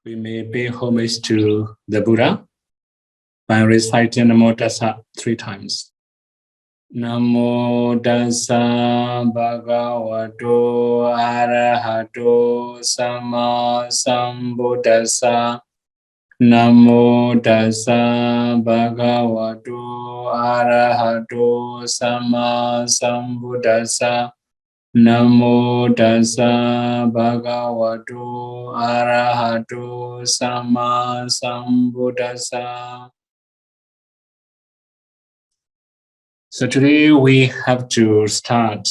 we may pay homage to the Buddha by reciting Namo Tassa 3 times. Namo Tassa Bhagavato Arahato Samma Sambuddhassa. Namo Tassa Bhagavato Arahato Samma Sambuddhassa. Namo Tassa Bhagavato Arahato Samma Sambuddhassa. So today we have to start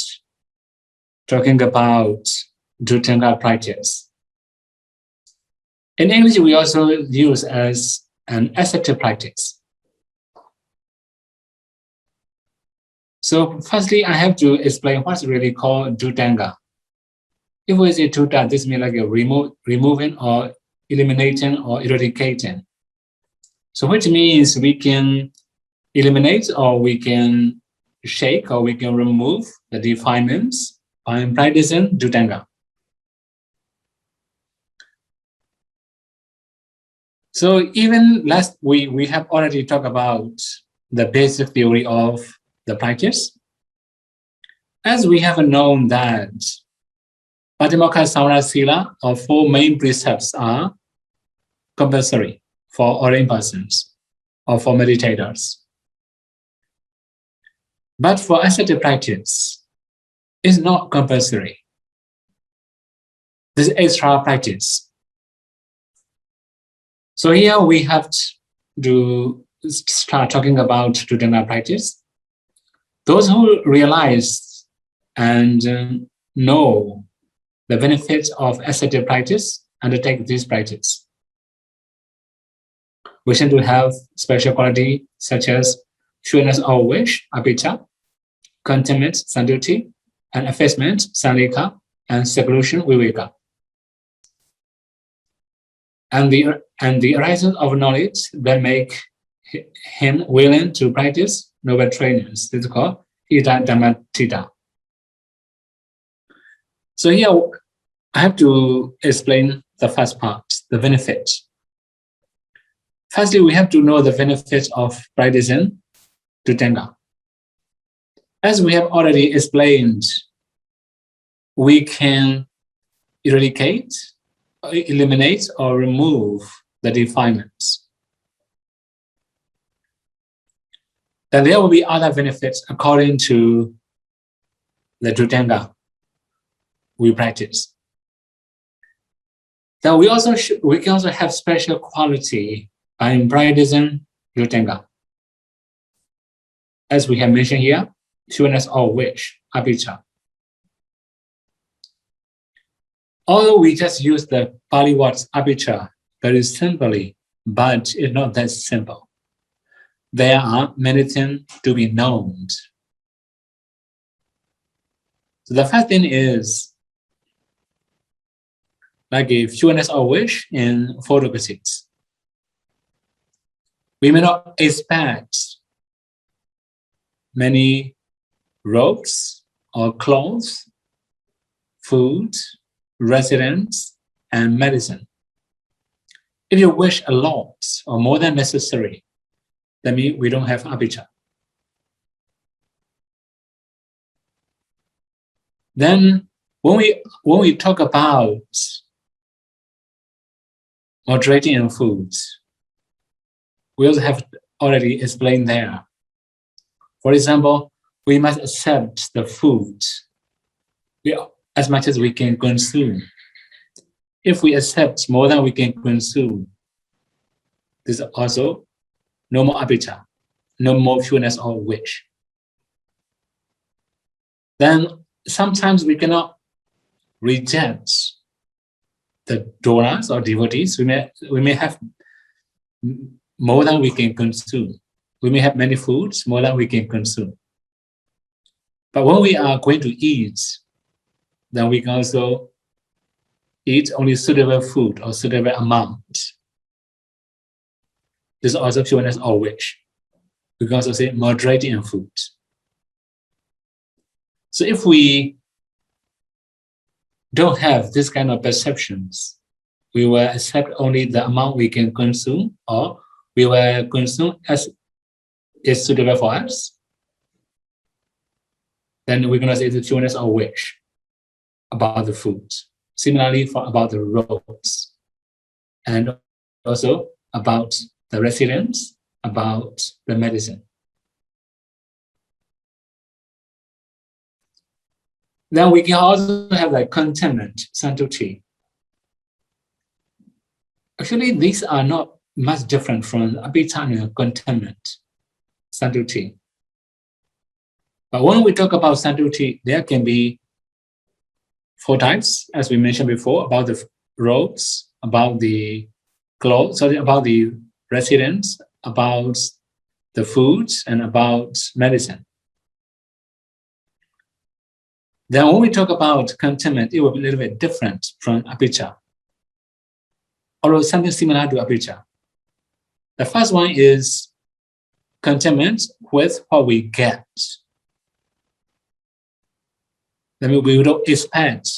talking about Dhutanga practice. In English, we also use as an ascetic practice. So firstly, I have to explain what's really called Dhutanga. If we say Dhutta, this means like a removing or eliminating or eradicating. So which means we can eliminate or we can shake or we can remove the defilements by practicing Dhutanga. So even last week, we have already talked about the basic theory of the practice. As we have known that Patimokha Samvara Sila, or 4 main precepts, are compulsory for ordinary persons or for meditators. But for ascetic practice, it's not compulsory. This is extra practice. So here we have to start talking about Dhutanga practice. Those who realize and know the benefits of ascetic practice undertake this practice. We tend to have special quality such as sureness of wish, apicca, contentment, sandhuti, and effacement, sanlekha, and seclusion, viveka. And the arising of knowledge that make him willing to practice noble trainings. This is called Ita Dhamma. So here I have to explain the first part, the benefit. Firstly, we have to know the benefits of practicing Dhutanga. As we have already explained, we can eradicate, eliminate, or remove the defilements. Then there will be other benefits according to the Dhutanga we practice. Then we can also have special quality by practicing Dhutanga. As we have mentioned here, sureness of wish, apicca. Although we just use the Pali words apicca very simply, but it's not that simple. There are many things to be known. So the first thing is like a sureness of wish in photographics. We may not expect many robes or clothes, food, residence, and medicine. If you wish a lot or more than necessary, that means we don't have apicca. Then when we talk about moderating in foods, we also have already explained there. For example, we must accept the food as much as we can consume. If we accept more than we can consume, this is also no more apicca, no more sureness of wish. Then sometimes we cannot reject the donas or devotees. We may have more than we can consume. We may have many foods, more than we can consume. But when we are going to eat, then we can also eat only suitable food or suitable amount. This is also sureness of wish. We can also say moderating in food. So if we don't have this kind of perceptions, we will accept only the amount we can consume, or we will consume as is suitable for us, then we're going to say the trueness or wish about the food. Similarly, about the roads, and also about the residents, about the medicine. Then we can also have like contentment, santuti. Actually, these are not much different from abhitana, contentment, santuti. But when we talk about santuti, there can be 4 types, as we mentioned before, about the roads, about the clothes, sorry, about the residents, about the foods, and about medicine. Then when we talk about contentment, it will be a little bit different from apicca, although something similar to apicca. The first one is contentment with what we get. That means we don't expect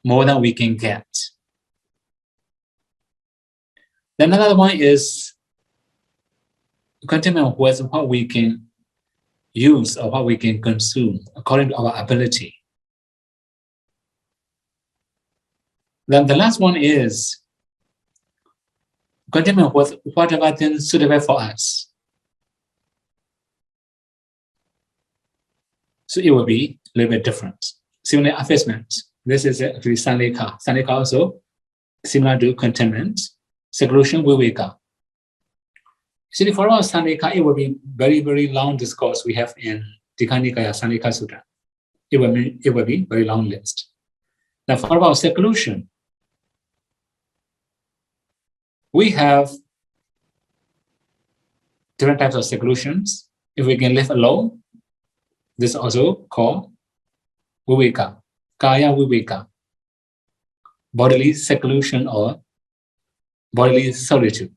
more than we can get. Then another one is contentment with what we can use or what we can consume according to our ability. Then the last one is contentment with whatever thing suitable for us. So it will be a little bit different. Similar assessment. This is actually sanlekha. Sanlekha also similar to contentment, seclusion, viveka. Actually, for our sanlekha, it will be very, very long discourse we have in Digha Nikaya Sanlekha Sutta. It will be very long list. Now, for our seclusion, we have different types of seclusions. If we can live alone, this is also called viveka, kaya viveka, bodily seclusion or bodily solitude.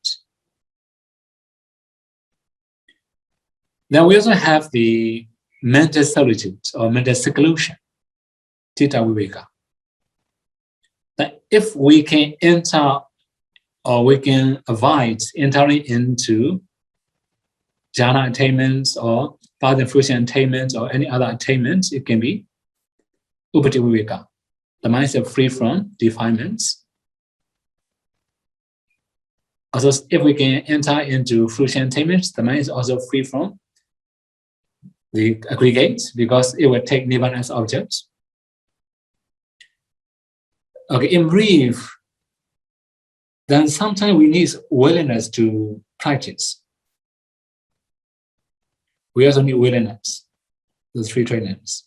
Then we also have the mental solitude or mental seclusion, citta viveka. That if we can enter or we can avoid entering into jhana attainments or path and fruition attainments or any other attainments, it can be upati viveka. The mind is free from defilements. Also, if we can enter into fruition attainments, the mind is also free from the aggregates because it will take nibbana as objects. Okay, in brief, then sometimes we need willingness to practice. We also need willingness, the 3 trainings.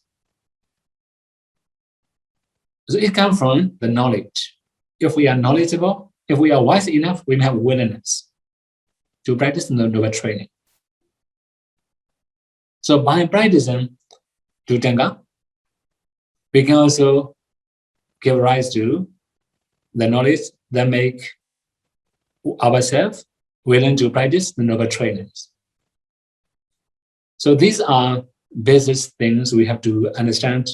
So it comes from the knowledge. If we are knowledgeable, if we are wise enough, we have willingness to practice the noble training. So by practicing Dhutanga, we can also give rise to the knowledge that make ourselves willing to practice the noble trainings. So these are basic things we have to understand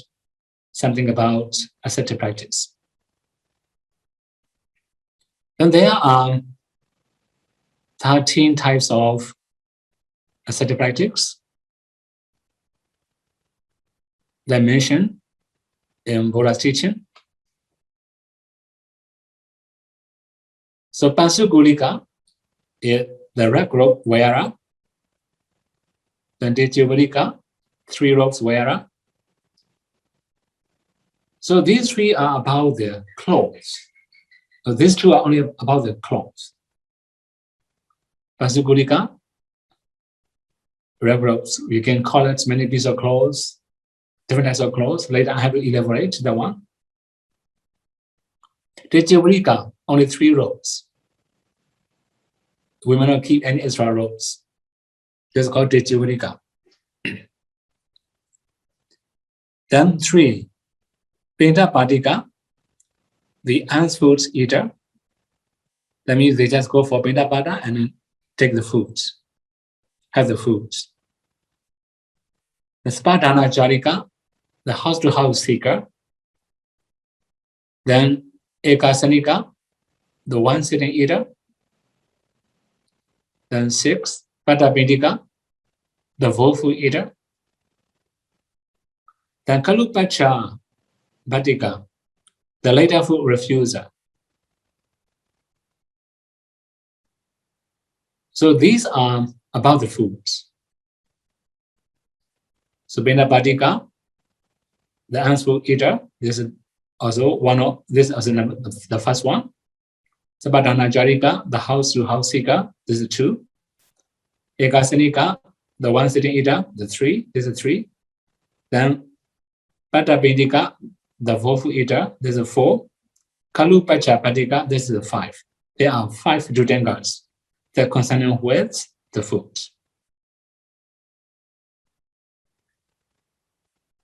something about ascetic practice. And there are 13 types of ascetic practice that mentioned in Buddha's teaching. So Pansukūlika is the red robe wearer. Then Dityavarika, 3 robes wearer. So these 3 are about the clothes. So these 2 are only about the clothes. Pansukūlika, red robes. You can call it many pieces of clothes, different types of clothes. Later I have to elaborate that one. Dityavarika, only 3 robes. We may not keep any extra robes. This is called Dityavarika. Then 3, Pinda Padika, the ants food eater. That means they just go for Pinda Pada and then take the foods, have the foods. The Spadana Jarika, the house-to-house seeker. Then Ekasanika, the one sitting eater. Then 6, Patapindika, the woeful eater. Then Kalupacha Bhattika, the later food refuser. So these are about the foods. So Binda Bhattika, the answer eater, this is also one of this is the first one. Sabadana Jarika, the house to house seeker, this is 2. Ekasanika, the one sitting eater, the 3, this is 3. Then Patapindika, the woeful eater, this is 4. Kalupacha Bhattika, this is 5. There are 5 Visuddhimaggas that concern with the food.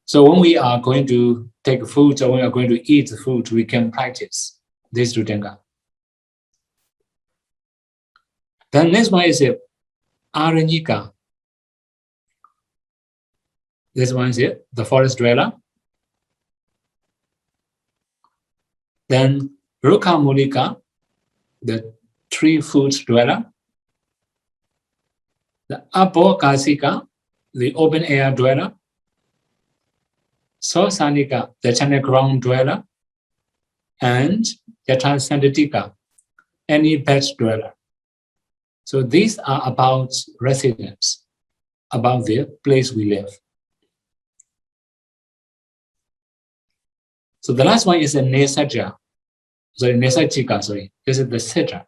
So when we are going to take food or when we are going to eat the food, we can practice this Visuddhimagga. Then next one is Aranyika. This one is it, the forest dweller. Then Rukha Mulika, the tree food dweller. The Apokasika, the open air dweller. Sosanika, the channel ground dweller. And Yatasandatika, any bed dweller. So these are about residence, about the place we live. So the last one is a Nesaja. Nesachika, sorry. This is the sitter.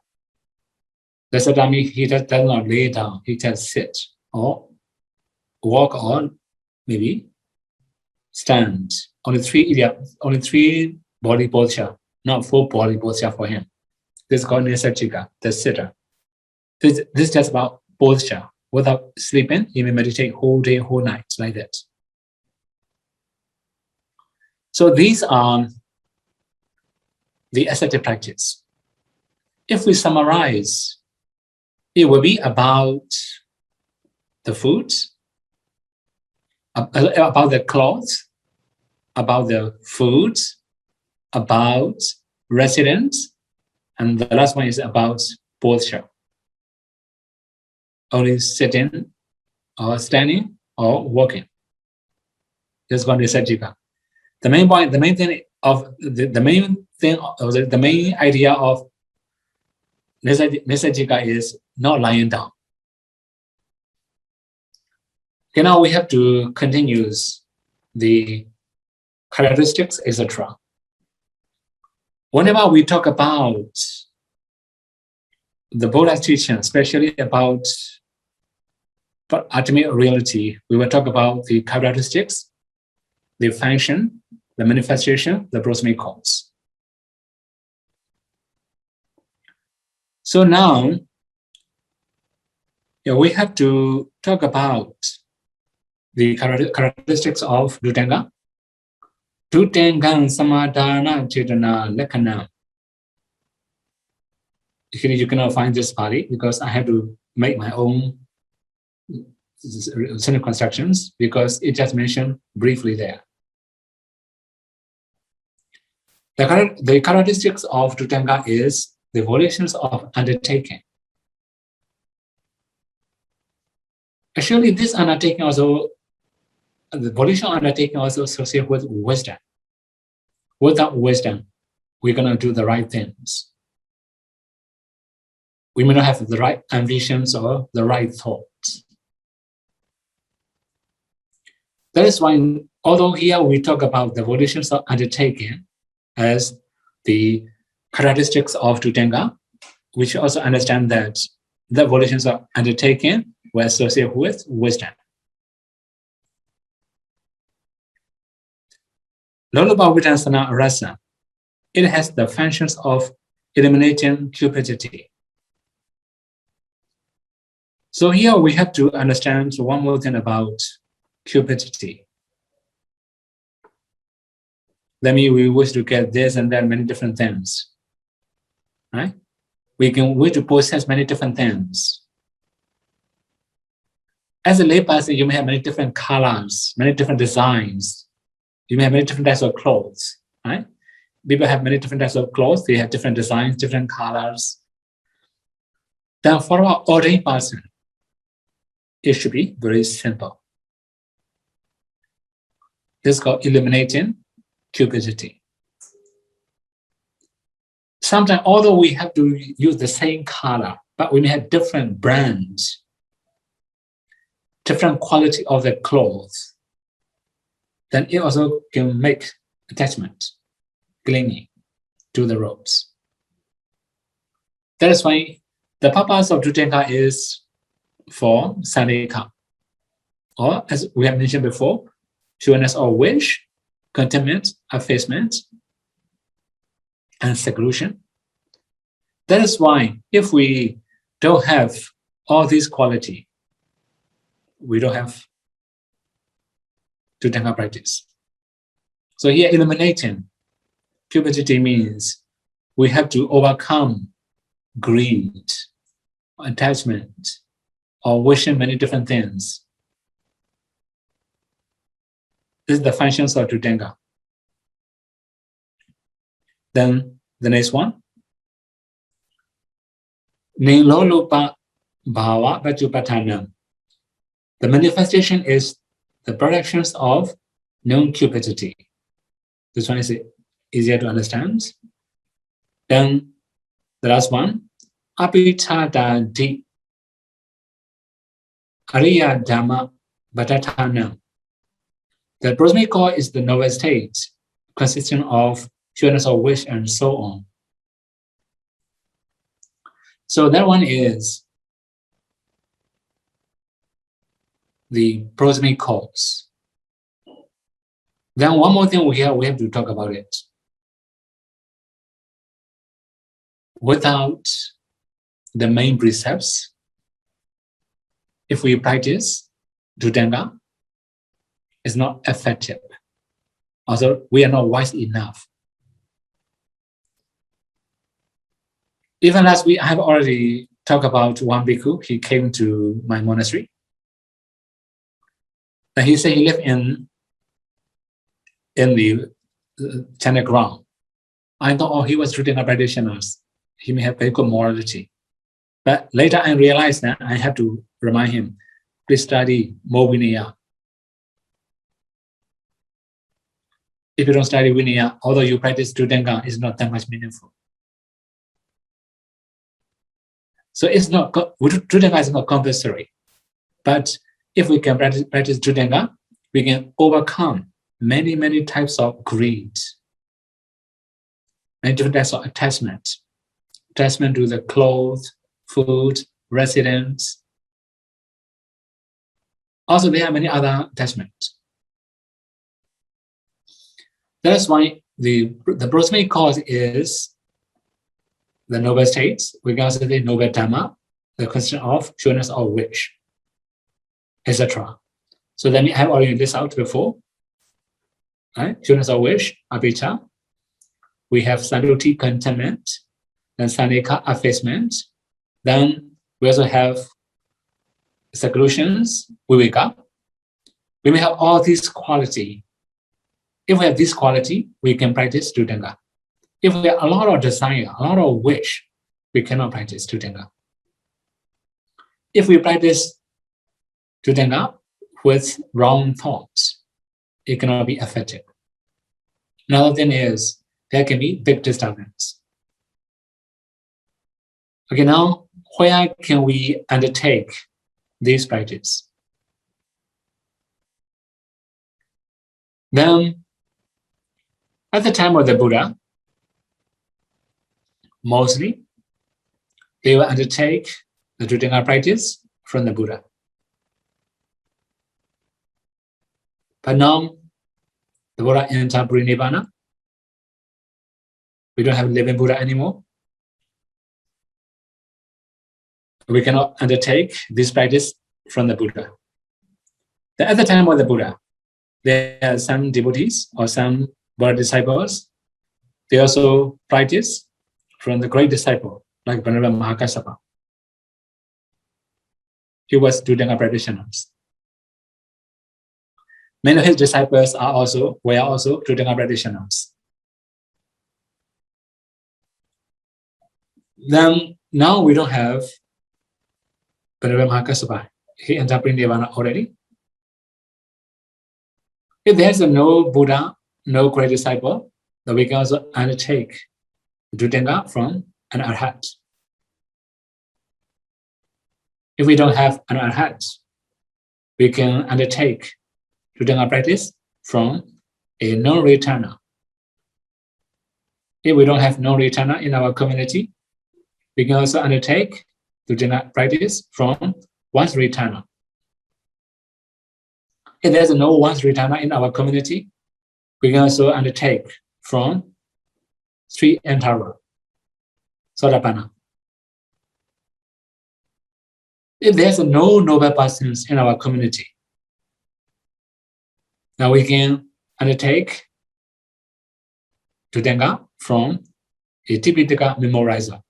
The sitter means he does not lay down, he just sit or walk or maybe stand. Only 3 body posture, not 4 body posture for him. This is called Nesachika, the sitter. This is just about posture. Without sleeping, he may meditate whole day, whole night, like that. So these are the ascetic practice. If we summarize, it will be about the food, about the clothes, about the food, about residence, and the last one is about posture. Only sitting, or standing, or walking. This is called Nesachika. The main point, the main idea of Nesachika is not lying down. Okay, now we have to continue the characteristics, etc. Whenever we talk about the Buddha's teaching, especially about ultimate reality, we will talk about the characteristics, the function, the manifestation, the proximate cause. So now, we have to talk about the characteristics of Visuddhimagga. Visuddhimagga samadhana chetana lakkhana. Here you cannot find this Pali because I have to make my own sentence constructions because it just mentioned briefly there. The characteristics of Visuddhimagga is the volitions of undertaking. Actually, this undertaking also, the volition undertaking also associated with wisdom. Without wisdom, we're going to do the right things. We may not have the right ambitions or the right thoughts. That is why, although here we talk about the volitions of undertaking as the characteristics of Visuddhimagga, we should also understand that the volitions of undertaking were associated with wisdom. Lolopa Vidansana Rasa, it has the functions of eliminating cupidity. So here we have to understand one more thing about cupidity. That means we wish to get this and that, many different things, right? We wish to possess many different things. As a layperson, you may have many different colors, many different designs. You may have many different types of clothes, right? people have many different types of clothes. They have different designs, different colors. Then for our ordained person, it should be very simple. This is called eliminating cupidity. Sometimes, although we have to use the same color, but we may have different brands, different quality of the clothes, then it also can make attachment, clinging to the robes. That is why the purpose of Visuddhimagga is for Sanika, or as we have mentioned before, sureness of wish, contentment, effacement, and seclusion. That is why if we don't have all these qualities, we don't have Visuddhimagga practice. So here, eliminating cupidity means we have to overcome greed, attachment, or wishing many different things. This is the functions of Visuddhimagga. Then the next one. Nilolopa bhava pachupatanam. The manifestation is the productions of non-cupidity. This one is easier to understand. Then the last one, apitadadi ariya dhamma bhatatanam. The prosemic core is the noble state, consisting of sureness of wish and so on. So that one is the prosemic cause. Then one more thing we have to talk about it. Without the main precepts, if we practice Visuddhimagga, it's not effective. Also, we are not wise enough. Even as I have already talked about one bhikkhu, he came to my monastery. And he said he lived in the China ground. I thought, oh, he was Visuddhimagga practitioners. He may have very good morality. But later I realized that I have to remind him, please study more Vinaya. If you don't study Vinaya, although you practice Visuddhimagga, it's not that much meaningful. So it's not, Visuddhimagga is not compulsory. But if we can practice Visuddhimagga, we can overcome many, many types of greed, many different types of attachment. Attachment to the clothes, food, residence. Also, there are many other attachments. That's why the prosemic cause is the noble states. We can also say noble dhamma, the question of sureness of wish, etc. So then I have already listed out before. Right? Sureness of wish, abhijja. We have saluti, contentment. Then sanika, effacement. Then we also have seclusions, viveka. We may have all these quality. If we have this quality, we can practice Visuddhimagga. If we have a lot of desire, a lot of wish, we cannot practice Visuddhimagga. If we practice Visuddhimagga with wrong thoughts, it cannot be effective. Another thing is, there can be big disturbance. Okay, now, where can we undertake this practice? Then, at the time of the Buddha, mostly, they will undertake the Visuddhimagga practice from the Buddha. But now, the Buddha entered Nibbana. We don't have living Buddha anymore. We cannot undertake this practice from the Buddha. Then at the time of the Buddha, there are some devotees or some Buddha disciples. They also practice from the great disciple, like Venerable Mahakassapa. He was Visuddhimagga practitioners. Many of his disciples were also Visuddhimagga practitioners. Then now we don't have Venerable Mahakasapa. He entered Nirvana already. If there's no Buddha, no great disciple, then we can also undertake Visuddhimagga from an Arhat. If we don't have an Arhat, we can undertake Visuddhimagga practice from a non-returner. If we don't have non-returner in our community, we can also undertake Visuddhimagga practice from once returner. If there's no once returner in our community, we can also undertake from 3 enterer, Sotapanna. If there's no noble persons in our community, now we can undertake Visuddhimagga from a Tipitaka memorizer.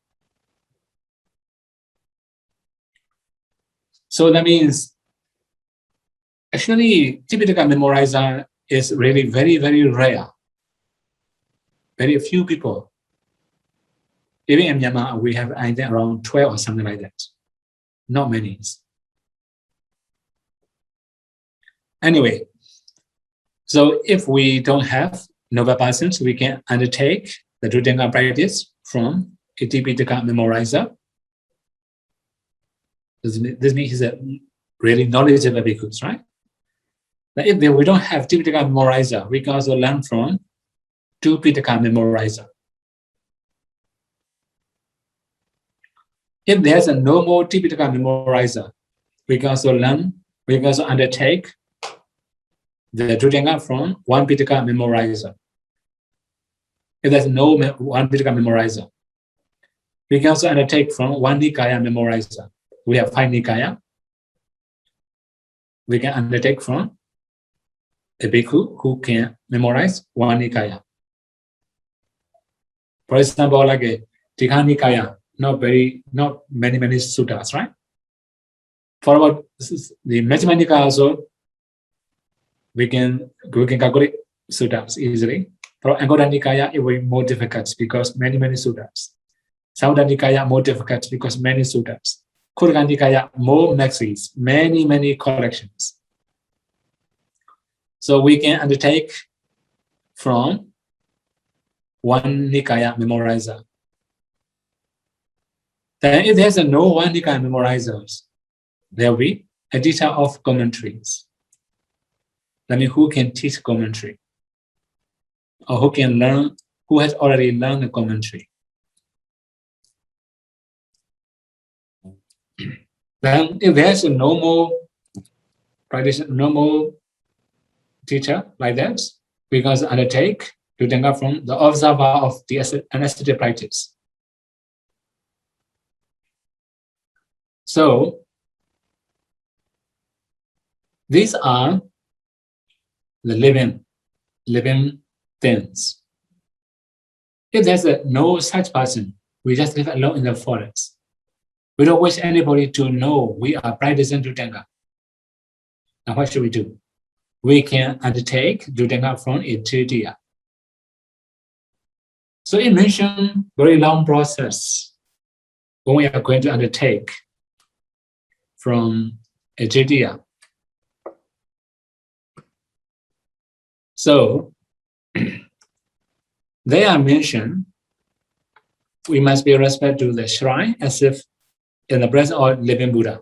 So that means, actually, Tipitaka memorizer is really very, very rare. Very few people. Even in Myanmar, we have I think around 12 or something like that. Not many. Anyway, so if we don't have noble persons, we can undertake the Visuddhimagga practice from a Tipitaka memorizer. This means he's a really knowledgeable bhikkhus, right? But if we don't have Tipitaka memorizer, we can also learn from 2 Pitaka memorizer. If there's a no more Tipitaka memorizer, we can also learn, we can also undertake the Visuddhimagga from 1 Pitaka memorizer. If there's no 1 Pitaka memorizer, we can also undertake from 1 Nikaya memorizer. We have 5 Nikaya. We can undertake from a bhikkhu who can memorize 1 Nikaya. For example, like a Tikha Nikaya, not many suttas, right? For about the Majjhima Nikaya also, we can calculate suttas easily. For Anguttara Nikaya, it will be more difficult because many suttas. Samudana Nikaya more difficult because many suttas. Khuddaka Nikaya more maxis, many collections. So we can undertake from 1 Nikaya memorizer. Then if there's no 1 Nikaya memorizers, there will be a teacher of commentaries. That means who can teach commentary, or who can learn, who has already learned the commentary. Then if there's a normal teacher like that, we can undertake Visuddhimagga from the observer of the ascetic practice. So these are the living things. If there's no such person, we just live alone in the forest. We don't wish anybody to know we are practicing Visuddhimagga. Now what should we do? We can undertake Visuddhimagga from a Titiya. So it mentioned very long process when we are going to undertake from a Titiya. So they are mentioned, we must pay respect to the shrine as if in the presence of living Buddha.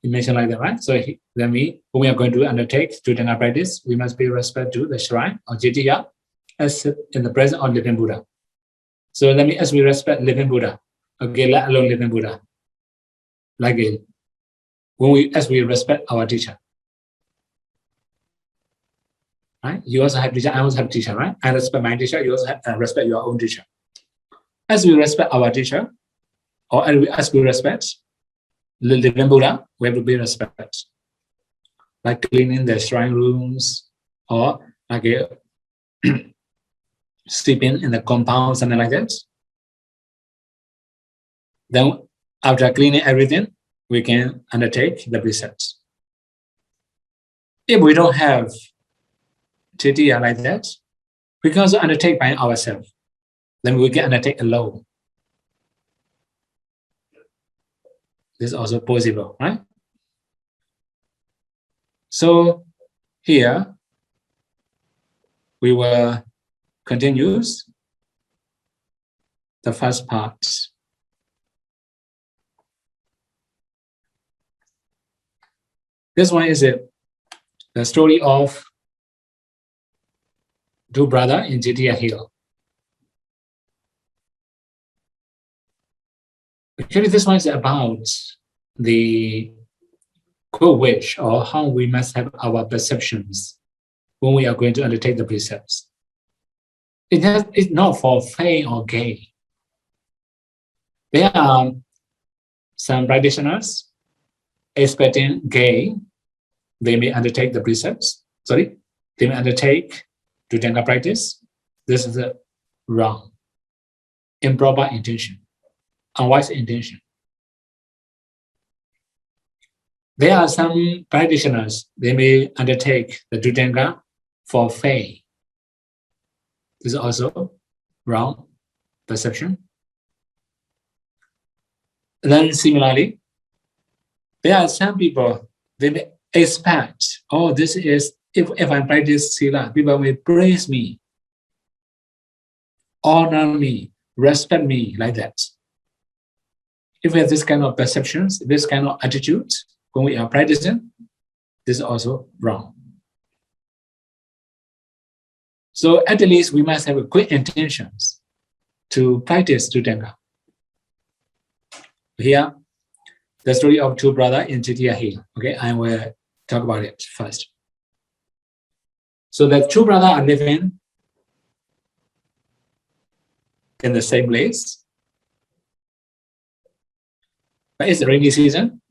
You mentioned like that, right? So then when we are going to undertake Visuddhimagga practice, we must pay respect to the shrine or Jitiya as in the presence of living Buddha. So that means as we respect living Buddha, okay, let alone living Buddha. Like it, as we respect our teacher. Right? You also have teacher, I also have teacher, right? I respect my teacher, you also have, respect your own teacher. As we respect our teacher, or as we respect the living Buddha, we have to be respect. Like cleaning the shrine rooms, or like sleeping in the compound, something like that. Then after cleaning everything, we can undertake the precepts. If we don't have Titiya like that, we can also undertake by ourselves. Then we can undertake alone. This is also possible, right? So here we will continue the first part. This one is the story of two brothers in Jitiya Hill. Actually, this one is about the good wish, or how we must have our perceptions when we are going to undertake the precepts. It's not for fame or gain. There are some practitioners expecting gain. They may undertake the precepts. They may undertake Visuddhimagga practice. This is a wrong, improper intention, unwise intention. There are some practitioners, they may undertake the Visuddhimagga for fame. This is also wrong perception. Then similarly, there are some people, they may expect, oh, this is, if I practice Sila, people may praise me, honor me, respect me, like that. If we have this kind of perceptions, this kind of attitude, when we are practicing, this is also wrong. So at least we must have good intentions to practice Visuddhimagga. Here, the story of two brothers in Jitiya Hill. Okay, I will talk about it first. So the two brothers are living in the same place, but it's the rainy season,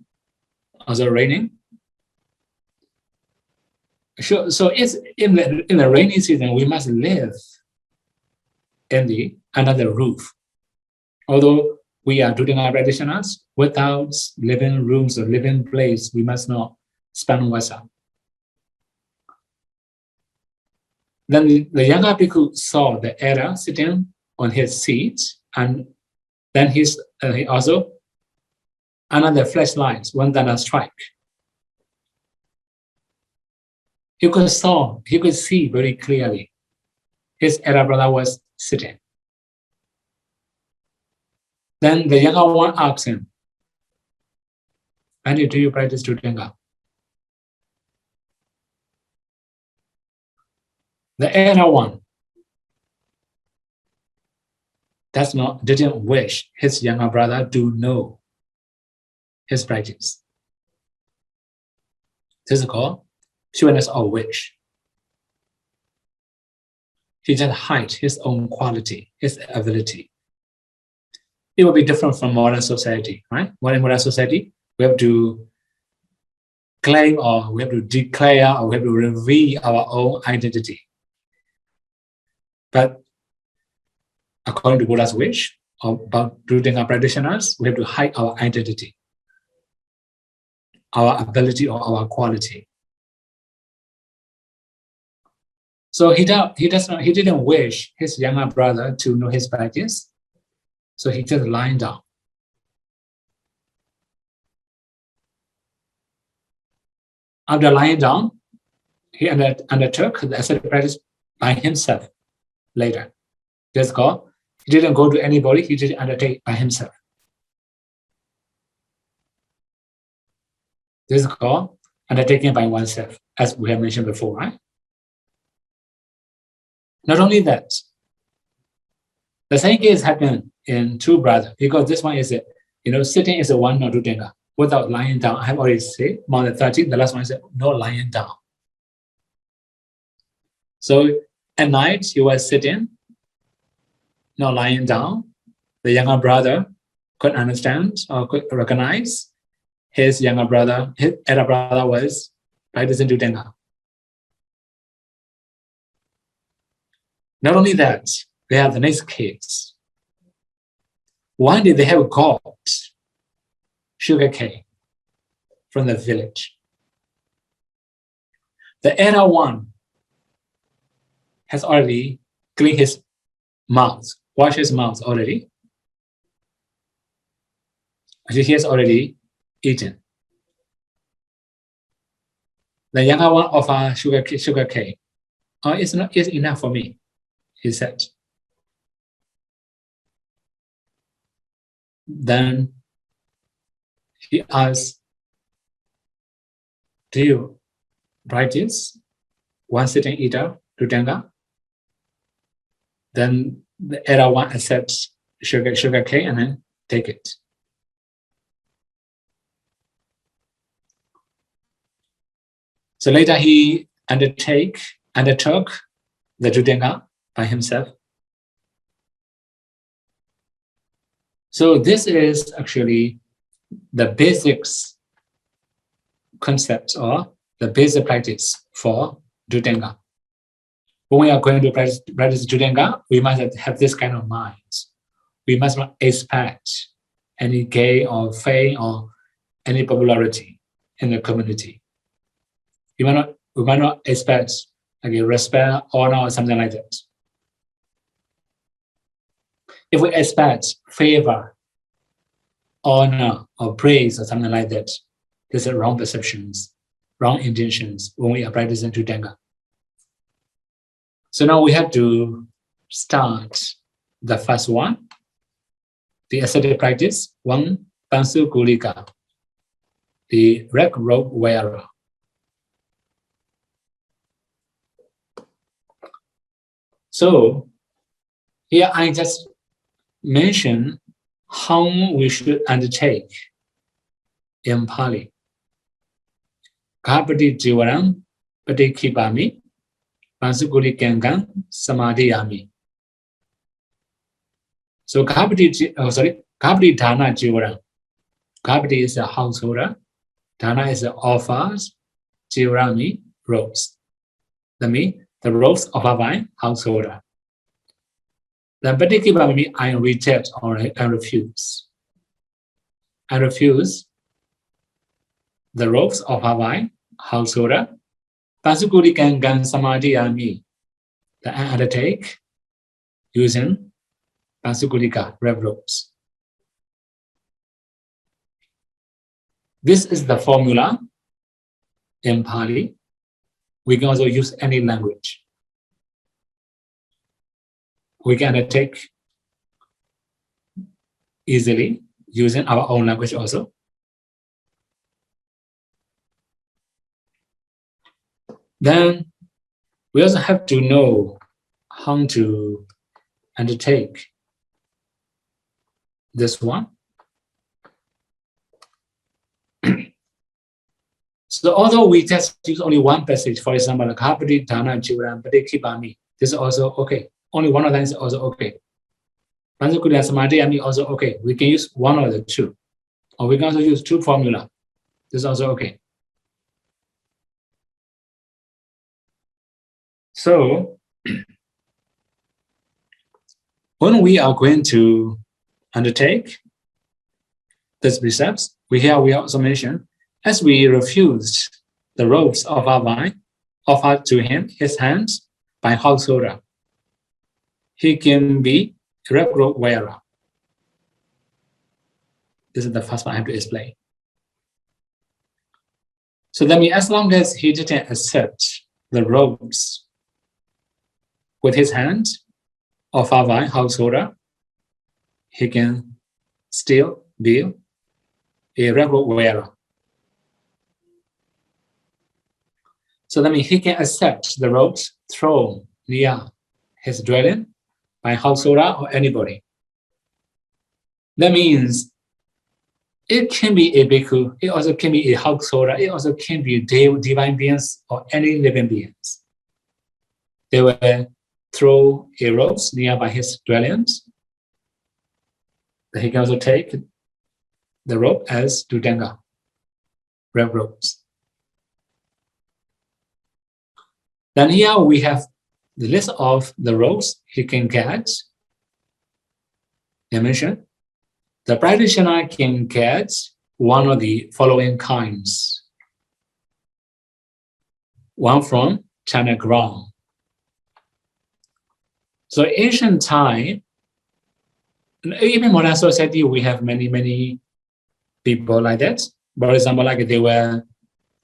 also raining. So it's in the rainy season, we must live in another roof. Although we are Visuddhimagga practitioners, without living rooms or living place, we must not spend vasa. Then the younger bhikkhu saw the elder sitting on his seat, and then he also another flashlight, one that strike. He could see very clearly. His elder brother was sitting. Then the younger one asked him, "When do you practice Visuddhimagga?" The elder one didn't wish his younger brother to know his practice. This is called pureness of wish. He just hides his own quality, his ability. It will be different from modern society, right? In modern society, we have to claim, or we have to declare, or we have to reveal our own identity. But according to Buddha's wish, about Visuddhimagga practitioners, we have to hide our identity, our ability, or our quality. So he didn't wish his younger brother to know his practice, so he just lying down. After lying down, he undertook the ascetic practice by himself later. That's called, he didn't go to anybody, he did undertake by himself. This is called undertaking by oneself, as we have mentioned before, right? Not only that, the same case happened in two brothers, because this one is sitting is a one not Visuddhimagga without lying down. I have already said more than 13. The last one is no lying down. So at night he was sitting, not lying down. The younger brother could understand or could recognize his elder brother was practicing Visuddhimagga. Not only that, they have the next case. One day they have got sugar cane from the village. The elder one has already cleaned his mouth, washed his mouth already. He has already eaten. The younger one offered sugar cake. Oh, it's not enough for me, he said. Then he asked, do you practice one sitting eater to Dhamma? Then the elder one accepts sugar cake and then take it. So later he undertook the Visuddhimagga by himself. So this is actually the basics concepts or the basic practice for Visuddhimagga. When we are going to practice Visuddhimagga, we must have this kind of minds. We must not expect any gain or fame or any popularity in the community. We might not expect respect, honor, or something like that. If we expect favor, honor, or praise, or something like that, these are wrong perceptions, wrong intentions when we are practicing Visuddhimagga. So now we have to start the first one, the ascetic practice, one Pansukūlika, the red robe wearer. So here I just mention how we should undertake in Pali. Kapati jivaram patikkhipami pansukūlikāngam samadhiyami. So Kapati Dhana jivaram. Kapati is a householder. Dhana is the offers. Jivarami, robes. That means the robes of our householder. Then patikkhipami means I reject or I refuse. I refuse the robes of our householder. Pansukūlikāngam samadhiyami. That I undertake using Pansukūlika, red robes. This is the formula in Pali. We can also use any language. We can undertake easily using our own language also. Then we also have to know how to undertake this one. So although we just use only one passage, for example, Kapati Dhana Jivaram Patikkhipami, this is also okay. Only one of them is also okay. Pansukūlika Samadhiyami also okay. We can use one or the two. Or we can also use two formula. This is also okay. So when we are going to undertake these precepts, we also mention, as we refused the robes of our vine offered to him, his hands by householder, he can be red robe wearer. This is the first one I have to explain. So that means as long as he didn't accept the robes with his hands of our vine householder, he can still be a red robe wearer. So that means he can accept the robes thrown near his dwelling by householder or anybody. That means it can be a bhikkhu, it also can be a householder, it also can be divine beings or any living beings. They will throw a robes nearby his dwellings. But he can also take the robe as Visuddhimagga, red robes. Then here we have the list of the robes he can get. I mentioned the practitioner can get one of the following kinds. One from China ground. So ancient time, even modern society, we have many people like that. For example, like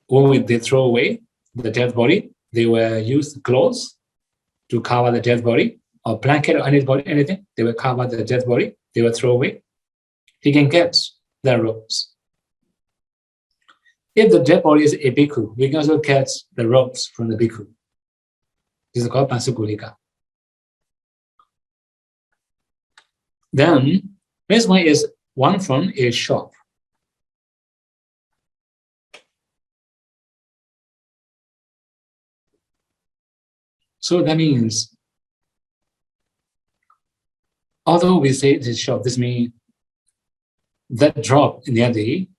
when they throw away the dead body, they will use clothes to cover the dead body, or blanket or anything. They will cover the dead body. They will throw away. He can get the robes. If the dead body is a bhikkhu, we can also get the robes from the bhikkhu. This is called Passcode. Then next one is one from a shop. So that means, although we say it's a shop, this means that drop near the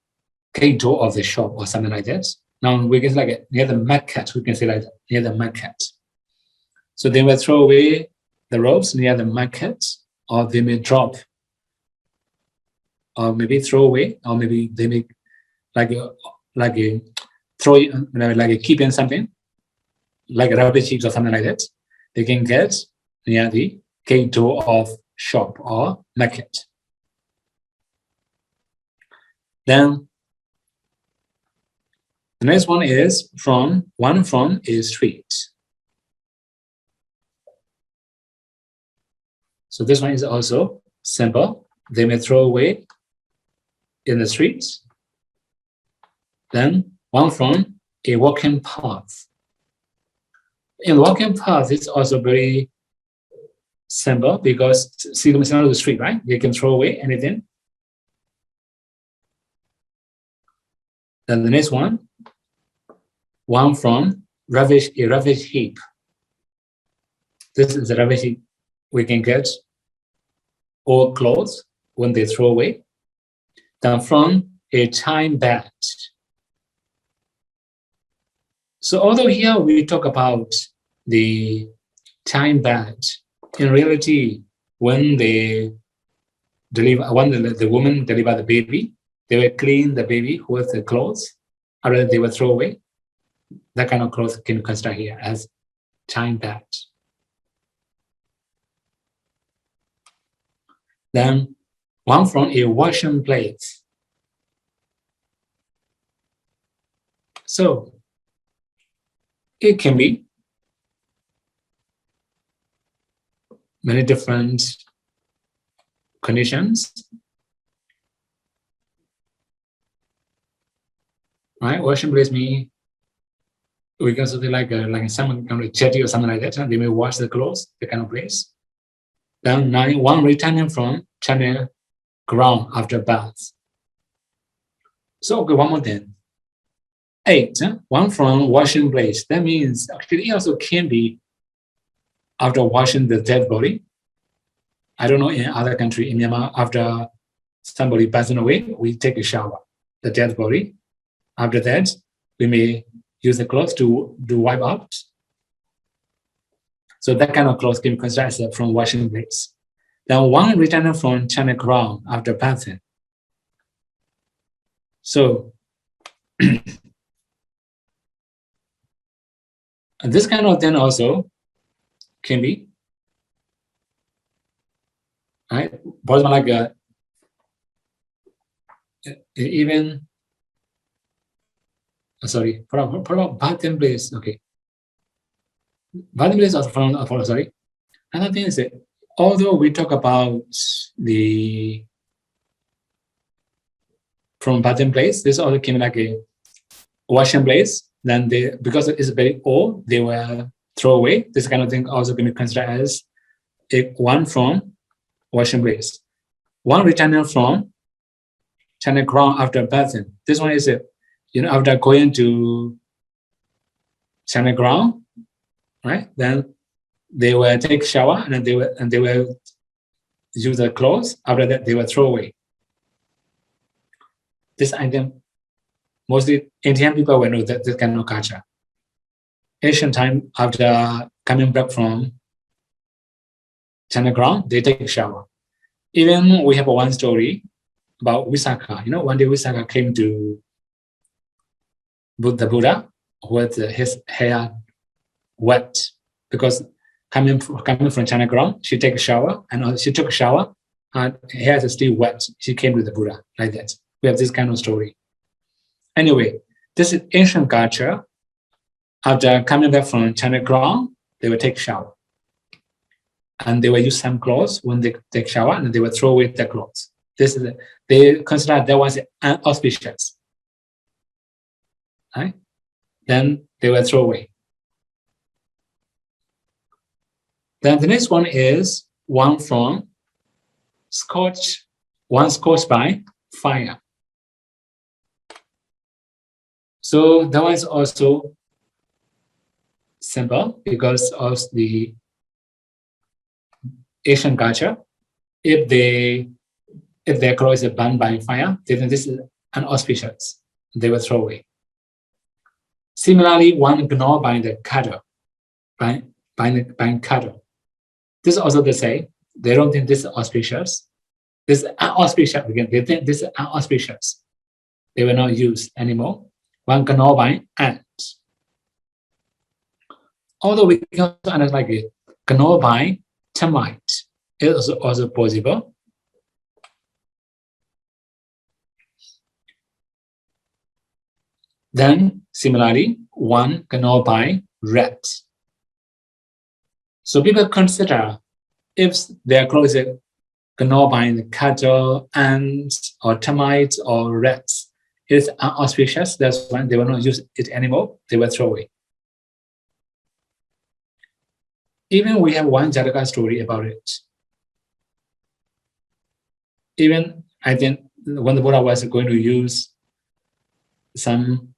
gate door of the shop or something like that. Now we can say like near the market, we can say like that, near the market. So they will throw away the robes near the market, or they may drop, or maybe throw away, or maybe they may keep in something, like rubbish heaps or something like that. They can get near the gate door of shop or market. Then the next one is from a street. So this one is also simple. They may throw away in the streets. Then one from a walking path. In walking path, it's also very simple because similar to the street, right? They can throw away anything. Then the next one from a rubbish heap. This is a rubbish heap. We can get old clothes when they throw away. Then from a time bed. So although here we talk about the time bed, in reality, when the woman deliver the baby, they will clean the baby with the clothes, or they will throw away. That kind of clothes can be considered here as time bed. Then one from a washing place. So it can be many different conditions, right? Washing place means we can say like someone kind of jetty or something like that, and they may wash the clothes, the kind of place. Then one returning from China ground after bath. So okay, one more thing. 8, one from washing place. That means actually it also can be after washing the dead body. I don't know in other country, in Myanmar, after somebody passing away, we take a shower, the dead body. After that, we may use the clothes to wipe out. So that kind of clothes can be considered from washing place. Then one returning from China ground after bathing. So this kind of thing also can be, right? But like even, sorry, for about bathing place, okay. Bathing place also from, sorry. Another thing is that although we talk about the from bathing place, this also came like a washing place. Then they, because it's very old, they will throw away. This kind of thing also can be considered as one from washing place. One returning from China ground after bathing. This one is after going to China ground, right? Then they will take a shower and then they will use the clothes. After that, they will throw away. This item, mostly Indian people will know that this kind of culture. Asian time, after coming back from China ground, they take a shower. Even we have one story about Visuddhimagga. One day Visuddhimagga came to the Buddha with his hair wet because coming from China ground, she take a shower and she took a shower and hair is still wet. She came to the Buddha like that. We have this kind of story. Anyway, this is ancient culture. After coming back from China ground, they will take shower. And they will use some clothes when they take shower, and they will throw away the clothes. They consider that was auspicious. Right? Then they will throw away. Then the next one is one scorched by fire. So that one is also simple because of the Asian culture. If their clothes are burned by fire, then this is inauspicious. They will throw away. Similarly, one ignored by the cutter, by cutter. This is also the same. They don't think this is auspicious. This is auspicious again. They think this is auspicious. They will not use anymore. One ignored by ants. Although we can also understand like it, ignored by termite is also possible. Then, similarly, one ignored by rats. So people consider if their clothes are ignored by the cattle, ants, or termites, or rats, it is inauspicious. That's why they will not use it anymore. They will throw away. Even we have one Jataka story about it. Even I think when the Buddha was going to use some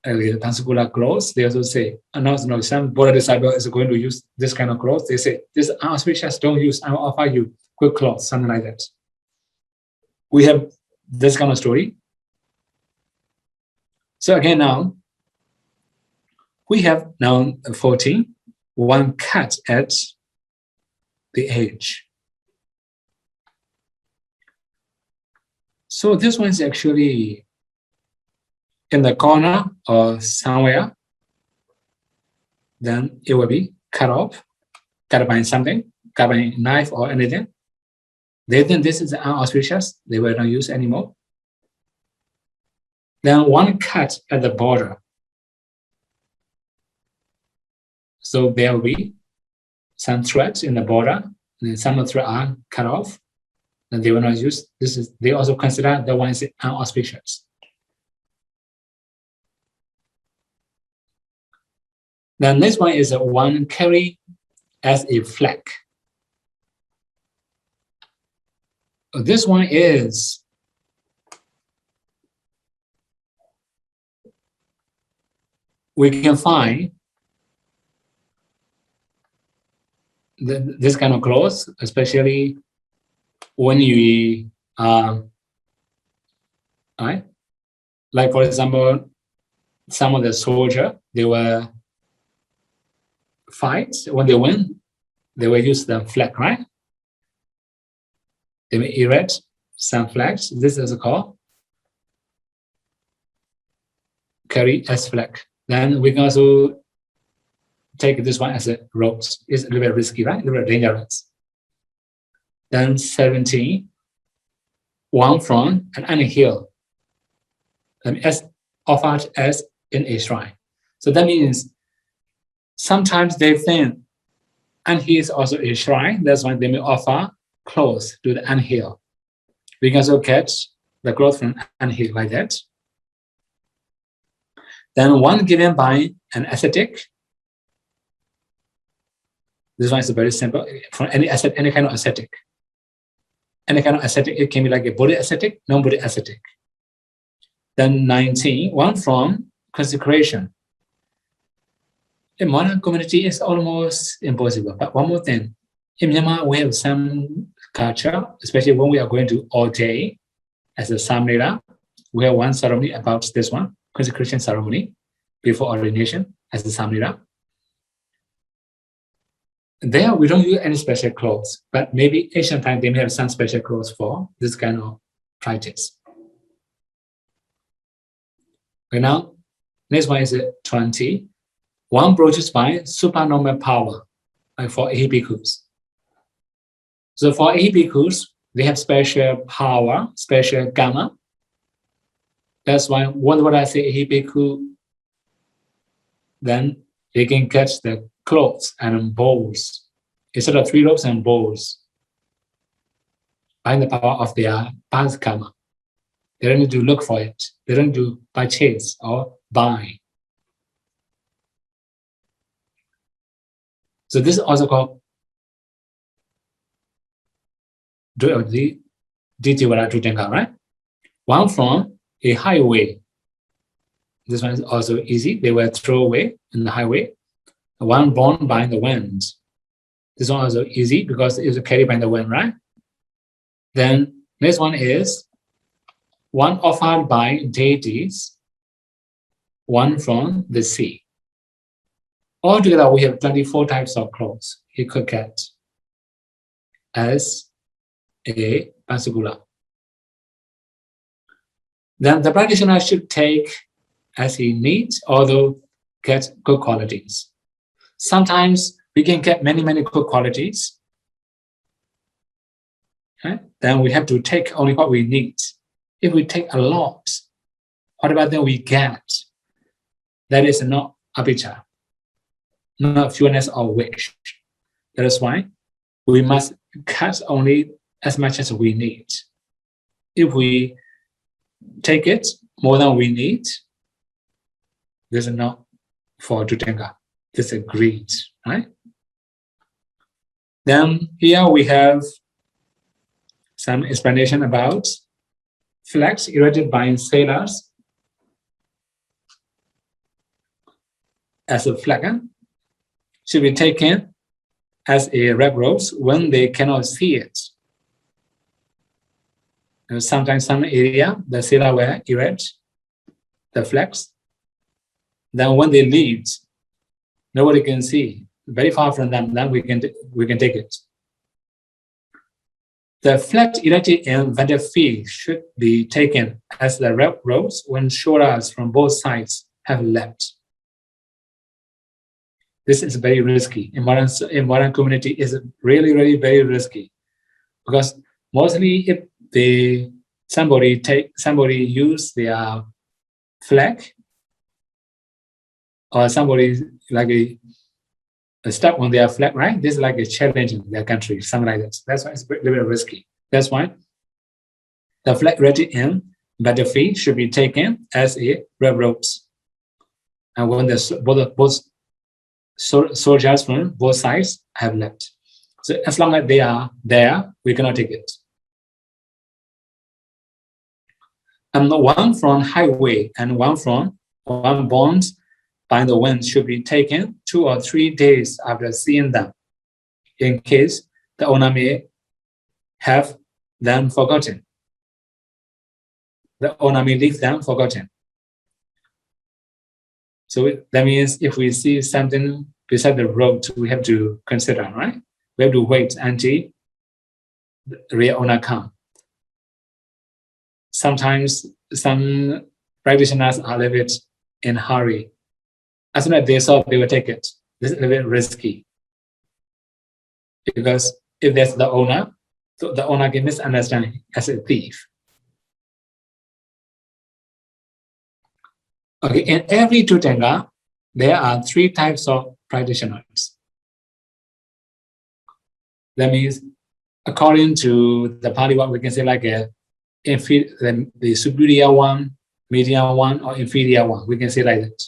Pansakula clothes, they also say, no, some Buddha disciple is going to use this kind of clothes. They say, this auspicious, don't use, I will offer you good clothes, something like that. We have this kind of story. So again now, we have now 14, one cut at the edge. So this one is actually in the corner or somewhere, then it will be cut off, cut by something, cut by a knife or anything. They think this is inauspicious, they will not use anymore. Then one cut at the border. So there will be some threads in the border, and some of the threads are cut off, and they will not use. They also consider the one is inauspicious. Then this one is one carry as a flag. This one is we can find this kind of clothes, especially when you right? Like for example, some of the soldiers, they were fights, when they win, they will use the flag, right? They will erect some flags. This is called carry as flag. Then we can also take this one as a rope. It's a little bit risky, right? A little bit dangerous. Then 17, one from an hill, as offered as in a shrine. So that means sometimes they think anthill is also a shrine. That's why they may offer clothes to the anthill. We can also catch the clothes from anthill like that. Then one given by an ascetic. This one is very simple. For any kind of ascetic. Any kind of ascetic, it can be like a Buddhist ascetic, non-Buddhist ascetic. Then 19, one from consecration. In modern community, it's almost impossible. But one more thing, in Myanmar, we have some culture, especially when we are going to ordain as a Samnera. We have one ceremony about this one, consecration ceremony, before ordination as a Samnera. There, we don't use any special clothes, but maybe ancient time, they may have some special clothes for this kind of practice. Okay, now, next one is 20. One produced by supernormal power, like for bhikkhus. So for bhikkhus, they have special power, special karma. That's why when I say Hibiku, then they can catch the clothes and bowls. Instead of 3 robes and bowls, by the power of their past karma. They don't need to look for it. They don't need to purchase or buy. So this is also called the Dittivara Tutenga, right? One from a highway. This one is also easy. They were thrown away in the highway. One born by the wind. This one also easy because it's carried by the wind, right? Then next one is one offered by deities, one from the sea. Altogether, we have 24 types of clothes he could get as a Pansakula. Then the practitioner should take as he needs, although get good qualities. Sometimes we can get many good qualities. Okay? Then we have to take only what we need. If we take a lot, whatever then we get, that is not abhijja, not fewness or wish. That is why we must cut only as much as we need. If we take it more than we need, this is not for Tutenga. This is greed, right? Then here we have some explanation about flags erected by sailors as a flag should be taken as a red rose when they cannot see it. And sometimes some area the sailor will erect the flags. Then when they leave, nobody can see. Very far from them, then we can take it. The flag erected in vendor fee should be taken as the red rose when shoulders from both sides have left. This is very risky. In modern community, is really very risky, because mostly if somebody use their flag, or somebody like a step on their flag, right? This is like a challenge in their country, something like that. That's why it's a little bit risky. That's why the flag erected in vendor fee should be taken as a red rose. And when both soldiers from both sides have left. So as long as they are there, we cannot take it. And one from highway and one bond by the wind should be taken 2 or 3 days after seeing them, in case the owner may have them forgotten. The owner may leave them forgotten. So that means if we see something beside the road, we have to consider, right? We have to wait until the real owner comes. Sometimes some practitioners are a little bit in a hurry. As soon as they saw, they will take it. This is a little bit risky. Because if that's the owner, so the owner can misunderstand as a thief. Okay, in every Tutenga, there are 3 types of practitioners. That means, according to the Pali one, we can say like the superior one, medium one, or inferior one. We can say like that.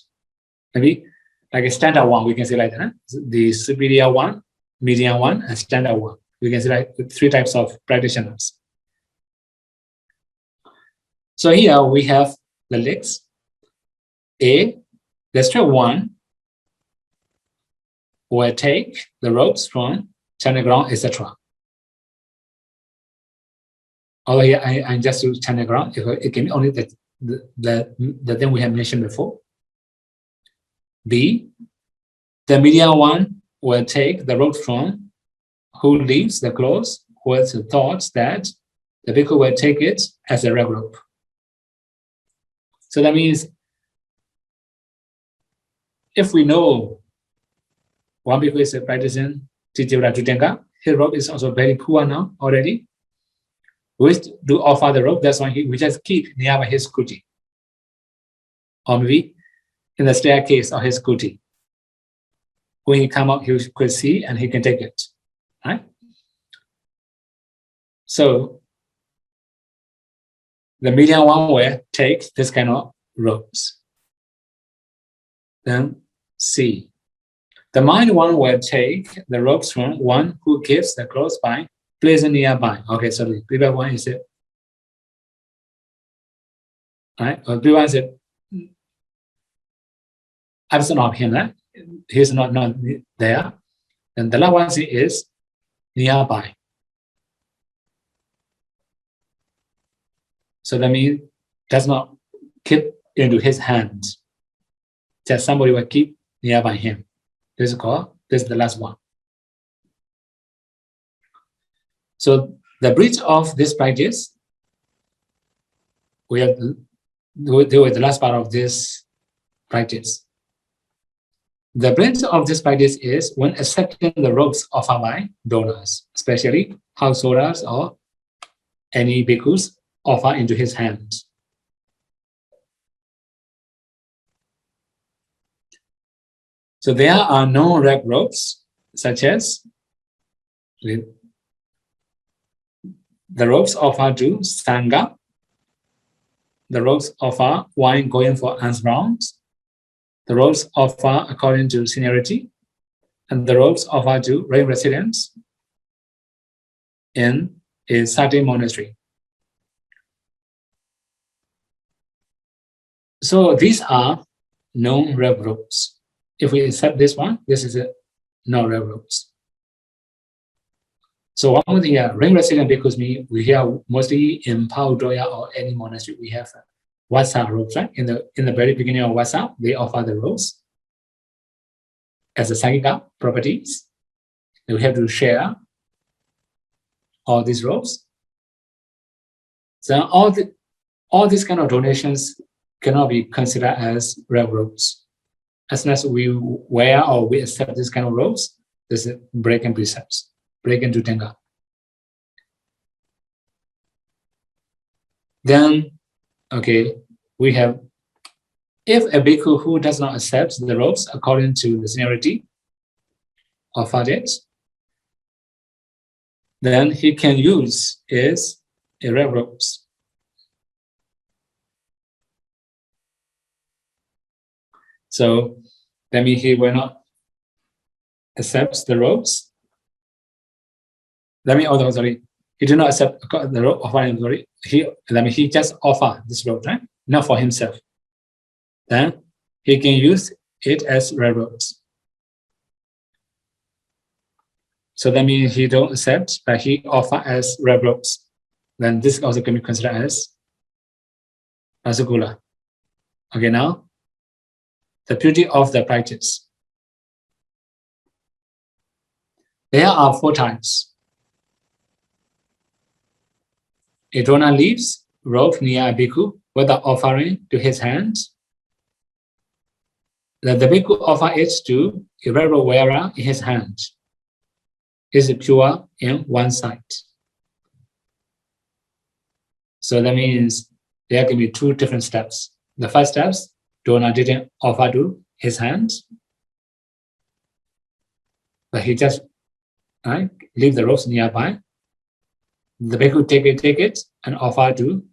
Maybe like a standard one, we can say like that. Huh? The superior one, medium one, and standard one. We can say like 3 types of practitioners. So here we have the legs. The step 1 will take the ropes from channel ground, etc. Although here I just use channel ground, it can be only the thing we have mentioned before. B, the medium one will take the rope from who leaves the clothes with the thoughts that the bhikkhu will take it as a red rope. So that means if we know one bhikkhu is practicing Dittivara Tutenga, his rope is also very poor now already. We do offer the rope, that's why we just keep nearby his kuti. or maybe in the staircase of his kuti. When he come up, he could see and he can take it, right? So the medium one will take this kind of robes. Then C. The mind one will take the robes from one who gives the clothes by placing nearby. Okay, so the previous one is it. Right? Or previous one is it absent of him, right? He's not there. And the last one is nearby. So that means does not keep into his hands. Just somebody will keep nearby him. This is the last one. So the breach of this practice, we have deal with the last part of this practice. The breach of this practice is when accepting the robes offered by donors, especially householders or any bhikkhus offer into his hands. So there are no red robes, such as the robes offered to Sangha, the robes offered wine going for alms rounds, the robes offered according to seniority, and the robes offered to reign residents in a certain monastery. So these are known red robes. If we accept this one, this is a no red robes. So one with the reign resident bhikkhus mean we hear mostly in Paudoya or any monastery we have Vasa robes, right? In the very beginning of Vasa, they offer the robes as a Sangika properties. We have to share all these robes. So all these kind of donations cannot be considered as red robes. As soon as we wear or we accept this kind of robes, this is breaking precepts, breaking Dhutanga. Then, okay, we have, if a bhikkhu who does not accept the robes according to the seniority offered it, then he can use his red robes. So that means he will not accept the robes. That means, oh, sorry, he did not accept the robe offering. Sorry, he just offer this robe, right? Not for himself. Then he can use it as red robes. So that means he don't accept, but he offer as red robes. Then this also can be considered as Rasagula. Okay, now the beauty of the practice. There are 4 types. A donor leaves robe near a bhikkhu with the offering to his hands. Then the bhikkhu offer it to a venerable wearer in his hand. Is pure in one side. So that means there can be 2 different steps. The first steps, donor didn't offer to his hands, but he just leave the robes nearby. The bhikkhu take it and offer to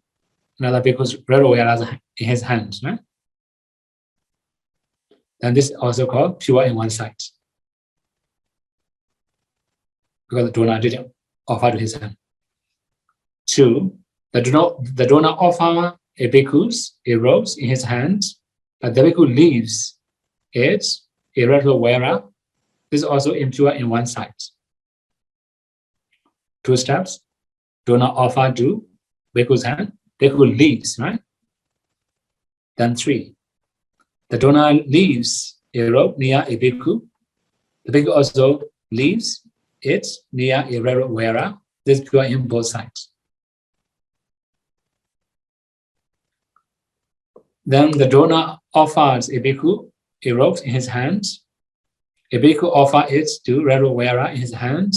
another bhikkhu's venerable wearer in his hand. Right? And this is also called pure in one side, because the donor didn't offer to his hand. 2, the donor offer a bhikkhu's robes in his hand, but the bhikkhu leaves it a venerable wearer. This is also impure in one side. 2 steps. Donor offer to bhikkhu's hand. Bhikkhu leaves, right? Then 3. The donor leaves a robe near a bhikkhu. The bhikkhu also leaves it near a venerable wearer. This is pure in both sides. Then the donor offers a bhikkhu a robe in his hand. A bhikkhu offers it to venerable wearer in his hand.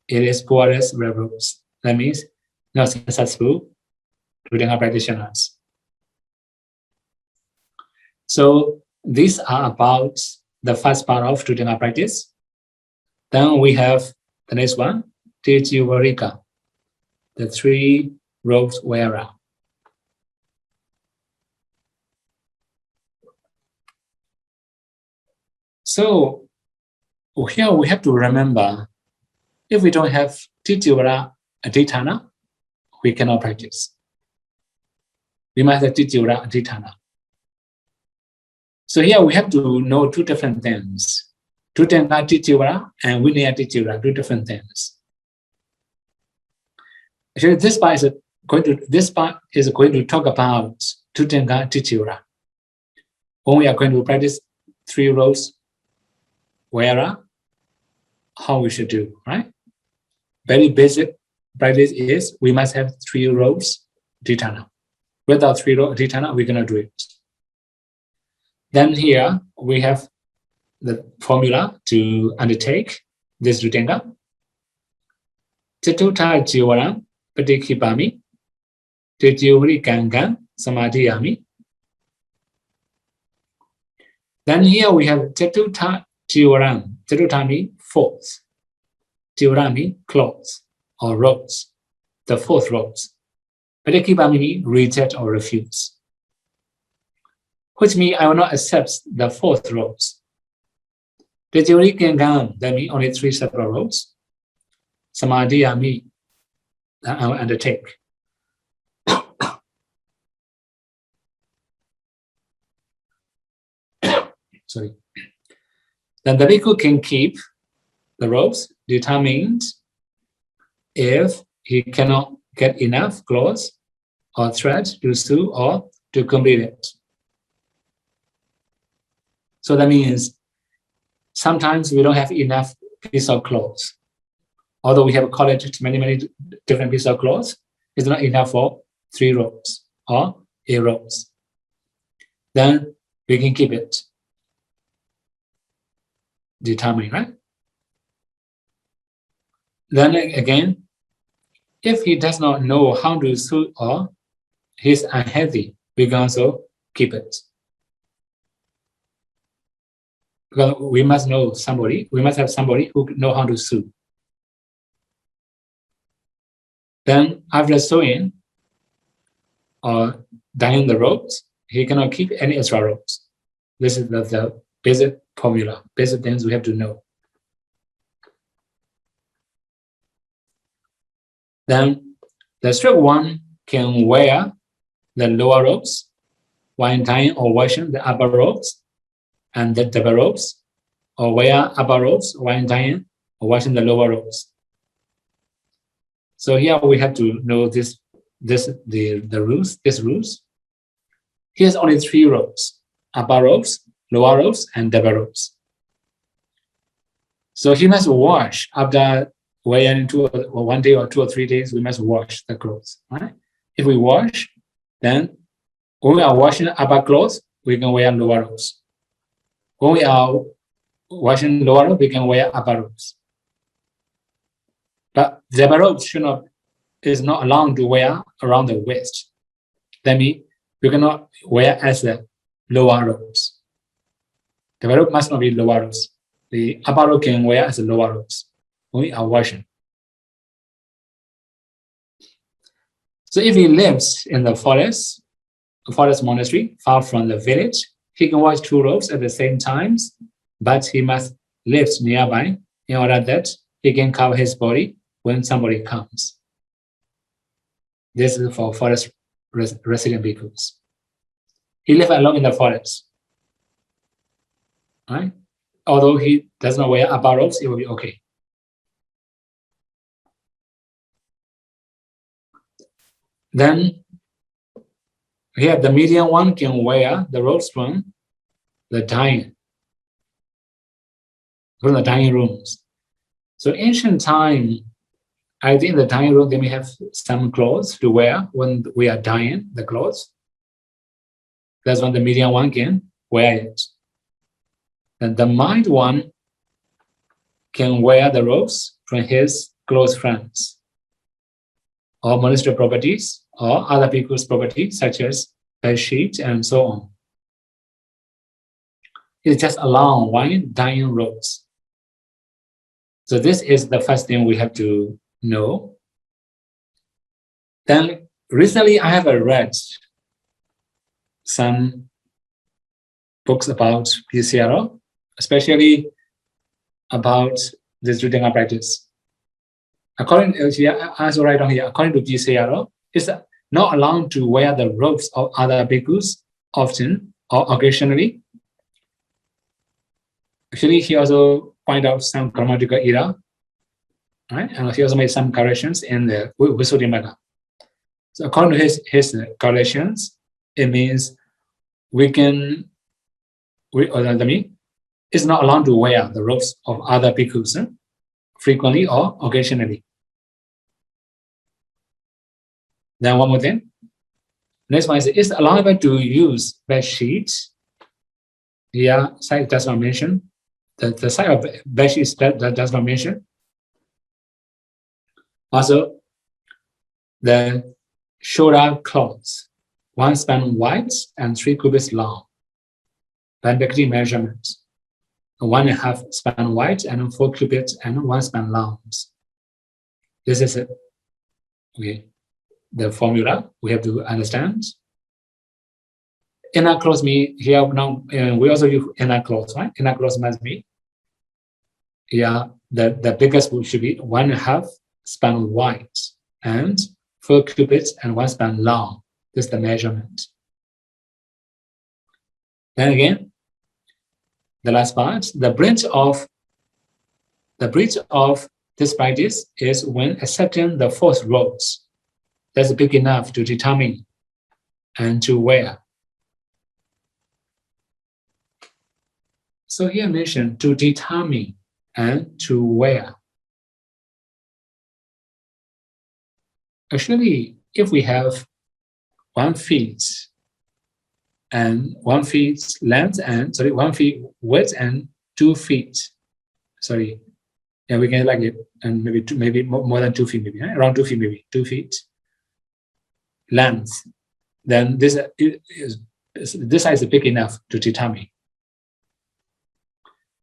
It is poor as red robes. That means not successful Dhutanga practitioners. So these are about the first part of Visuddhimagga practice. Then we have the next one, Visuddhimagga, the 3 robes wearer. So here we have to remember, if we don't have Visuddhimagga Adhitthana, we cannot practice. We must have Visuddhimagga Adhitthana. So here we have to know 2 different things. Visuddhimagga Visuddhimagga and Vinaya Visuddhimagga, 2 different things. Actually, this part is going to talk about Visuddhimagga Visuddhimagga. When we are going to practice 3 rows wearer, how we should do, right? Very basic practice is we must have 3 rows Adhitthana. Without 3 rows Adhitthana, we cannot do it. Then here we have the formula to undertake this Visuddhimagga. Chatutta Jivaram Patikipami Tejyuri Gangan Samadhiyami. Then here we have Chatutta Jivaram. Chatutta means 4th. Jivaram means clothes or robes, the 4th robes. Patikipami means reject or refuse, which means I will not accept the 4th robes. Tejyuri Gangan, that means only 3 separate robes. Samadhiyami, that I will undertake. Sorry. Then the bhikkhu can keep the robes, determined if he cannot get enough clothes or thread to sew or to complete it. So that means sometimes we don't have enough piece of clothes. Although we have collected many different pieces of clothes, it's not enough for 3 robes or 8 robes. Then we can keep it. Determined, right? Then again, if he does not know how to sew or he's unhealthy, we can also keep it. Because we must know somebody, we must have somebody who know how to sew. Then after sewing or dyeing the robes, he cannot keep any extra robes. This is the basic formula, basic things we have to know. Then the strict one can wear the lower robes while dyeing or washing the upper robes, and the double robes, or wear upper robes while dyeing or washing the lower robes. So here we have to know the rules, these rules. Here's only 3 robes: upper robes, lower robes, and double robes. So he must wash after wearing 1 day or 2 or 3 days. We must wash the clothes, right? If we wash, then when we are washing upper clothes, we can wear lower robes. When we are washing lower robes, we can wear upper robes. But the robes is not allowed to wear around the waist. That means we cannot wear as the lower robes. The robe must not be lower robes. The upper robe can wear as a lower robes when we are washing. So if he lives in the forest monastery, far from the village, he can wash 2 robes at the same time, but he must live nearby in order that he can cover his body when somebody comes. This is for forest resident bhikkhus. He lives alone in the forest, right? Although he does not wear upper robes, it will be okay. Then here the medium one can wear the robes from the dining rooms. So ancient time, I think in the dining room they may have some clothes to wear when we are dyeing the clothes. That's when the medium one can wear it. And the mild one can wear the robes from his close friends, or monastery properties, or other people's property, such as bed sheets and so on. is just along one dying roads. So this is the first thing we have to know. Then recently I have read some books about PCRO, especially about this Visuddhimagga practice. According to, as right on here, according to PCRO, it's not allowed to wear the robes of other bhikkhus often or occasionally. Actually, he also pointed out some grammatical error, right? And he also made some corrections in the Visuddhimagga. So according to his corrections, it means it's not allowed to wear the robes of other bhikkhus frequently or occasionally. Then one more thing. Next one is it's allowed to use bed sheets. Here, site does not mention. The site of bed sheets that does not mention. Also, the shoulder cloths, 1 span wide and 3 cubits long. Bandakti measurements, 1.5 span wide and 4 cubits and 1 span long. This is it. Okay. The formula we have to understand. Inner clothes mean here now we also use inner clothes, right? Inner clothes must be the biggest should be 1.5 span wide and 4 cubits and 1 span long. This is the measurement. Then again, the last part, the breadth of this practice is when accepting the 4th rows. That's big enough to determine and to wear. So here mentioned to determine and to wear. Actually, if we have 1 feet and 1 feet length and 1 feet width and 2 feet, we can like it, and maybe more than 2 feet, maybe around 2 feet, maybe 2 feet length, then this size is big enough to determine.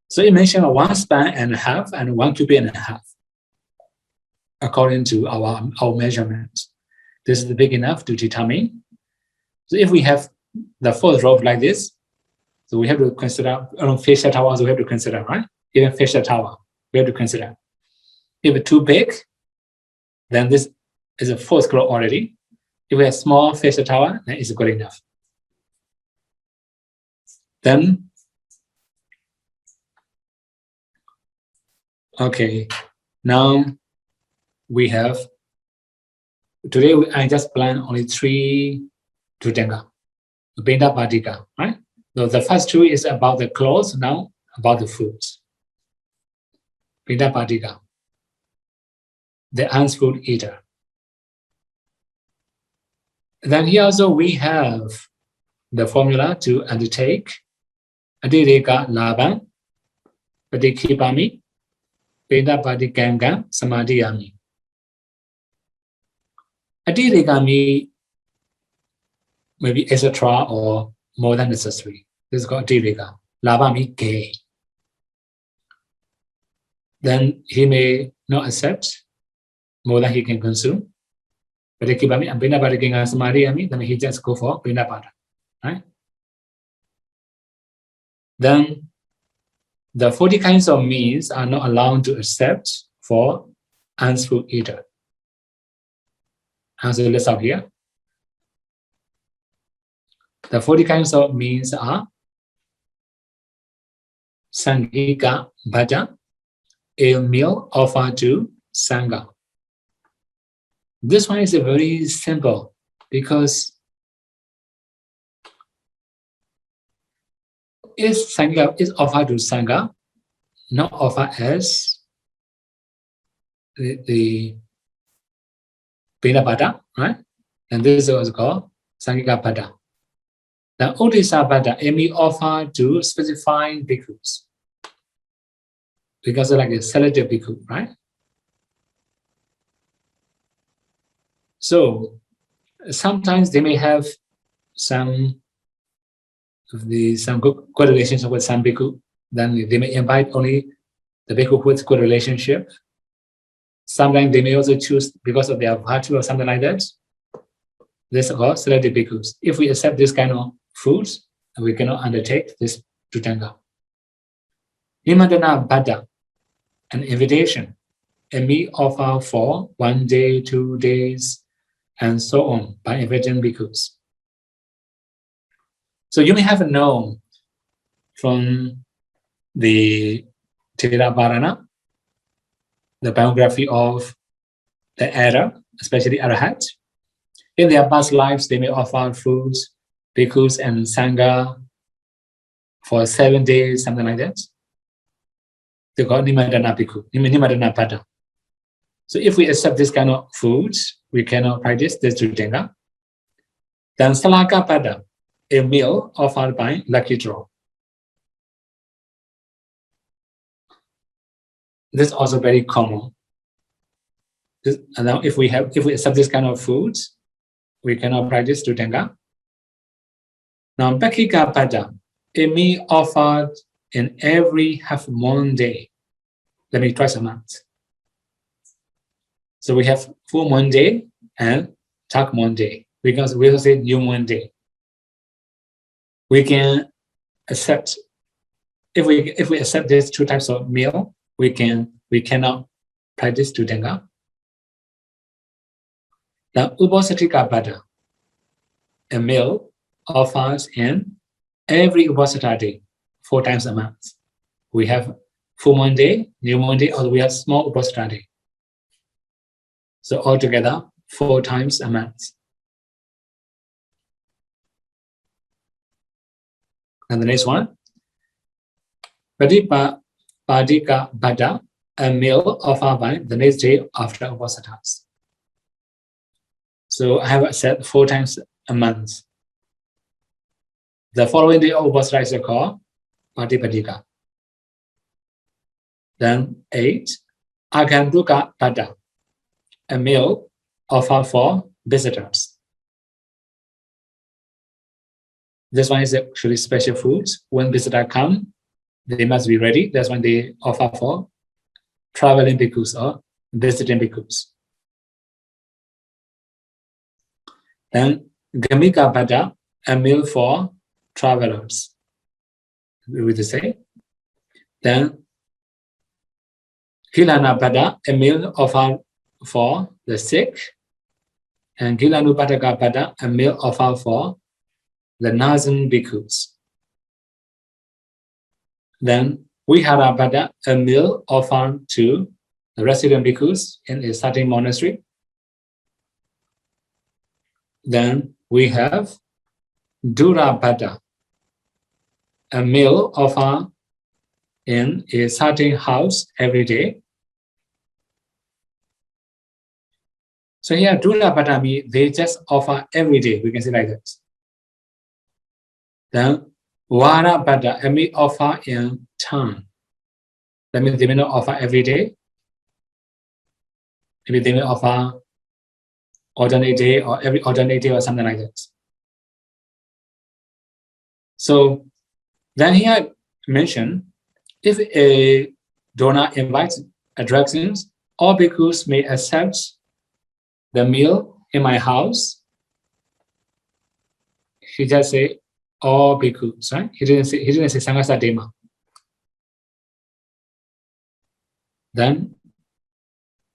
So it mentioned 1 span and a half and 1 cubit and a half, according to our measurements. This is big enough to determine. So if we have the 4th row like this, so we have to consider facial towers. We have to consider, right? Even facial tower, we have to consider. If it's too big, then this is a 4th row already. If we have small facial tower, then it's good enough. Then, okay, now we have, today I just plan only 3 Visuddhimagga, Benda Padika, right? So the first 2 is about the clothes, now about the foods. Benda Padika, the unskilled eater. Then here also we have the formula to undertake Adireka Laban, Patikipami, Benda Padikanga, Samadhiyami. Adireka maybe etc. or more than necessary. This is called Adireka. Laba means gain. Then he may not accept more than he can consume. But they keep and Bina Padikanga Samadhiyami, then he just go for Bina Pada. Right? Then the 40 kinds of means are not allowed to accept for unskilled eater. As a list out here. The 40 kinds of means are Sangika Bhaja, a meal offered to Sangha. This one is very simple because if Sangha is offered to Sangha, not offered as the Bina Bhaja, right? And this is called Sangika Bhaja. The Odisa Bhaja may offer to specifying bhikkhus because like a selective bhikkhu, right? So sometimes they may have some some good relationship with some bhikkhu, then they may invite only the bhikkhu with good relationship. Sometimes they may also choose because of their virtue or something like that. This is called selective bhikkhus. If we accept this kind of foods, we cannot undertake this Dhutanga. Nimadana Bhada, an invitation, a meat offer for 1 day, 2 days, and so on by inviting bhikkhus. So you may have known from the Theravada, the biography of the Era, especially Arahat. In their past lives, they may offer foods, bhikkhus, and sangha for 7 days, something like that. They call Nimadana Bhikkhu, Nimadana Bhada. So if we accept this kind of foods, we cannot practice this Dhutanga. Then Salaka Bhada, a meal offered by lucky draw. This is also very common. And now if we accept this kind of foods, we cannot practice Dhutanga. Now Bhakika Bhada, a meal offered in every half moon day. That means twice a month. So we have full moon day and dark moon day. We also say new moon day. We can accept, if we accept these two types of meal, we cannot practice Dhutanga. The Upasatika Bhada, a meal offers in every Upasata day, 4 times a month. We have full moon day, new moon day, or we have small Upasata day. So altogether, 4 times a month. And the next one, Padika Bhada, a meal offered by the next day after Upasatas. So I have said 4 times a month. The following day of Upasata is called Patipadika. Then 8, Aganduka Bhada, a meal offered for visitors. This one is actually special foods. When visitors come, they must be ready. That's when they offer for traveling bhikkhus or visiting bhikkhus. Then Gamika Bhada, a meal for travelers. We would say. Then Kilana Bhada, a meal offered for the sick. And Gilanupataka Bhada, a meal offered for the Nazan bhikkhus. Then Vihara Bhada, a meal offered to the resident bhikkhus in a certain monastery. Then we have Dura Bhada, a meal offered in a certain house every day. So here, Dura Bhada means they just offer every day. We can say like that. Then Vara Bhada, a meal offer in turn. That means they may not offer every day. Maybe they may offer alternate day or every alternate day or something like that. So then here mentioned, if a donor invites attractions, all bhikkhus may accept the meal in my house. He just say all bhikkhus, right? He didn't say Sangasa Dema. Then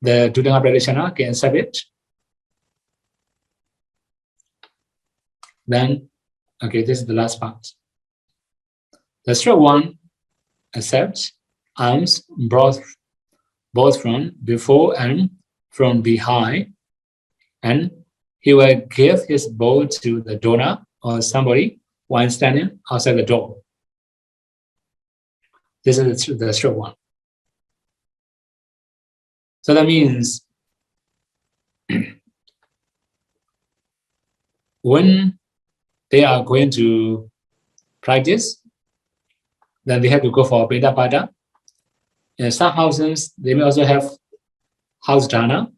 the Dhutanga practitioner can accept it. Then, okay, this is the last part. The strict one accepts alms both from before and from behind, and he will give his bowl to the donor or somebody while standing outside the door. This is the strict one. So that means when they are going to practice, then they have to go for Veda Pada. In some houses, they may also have house dana.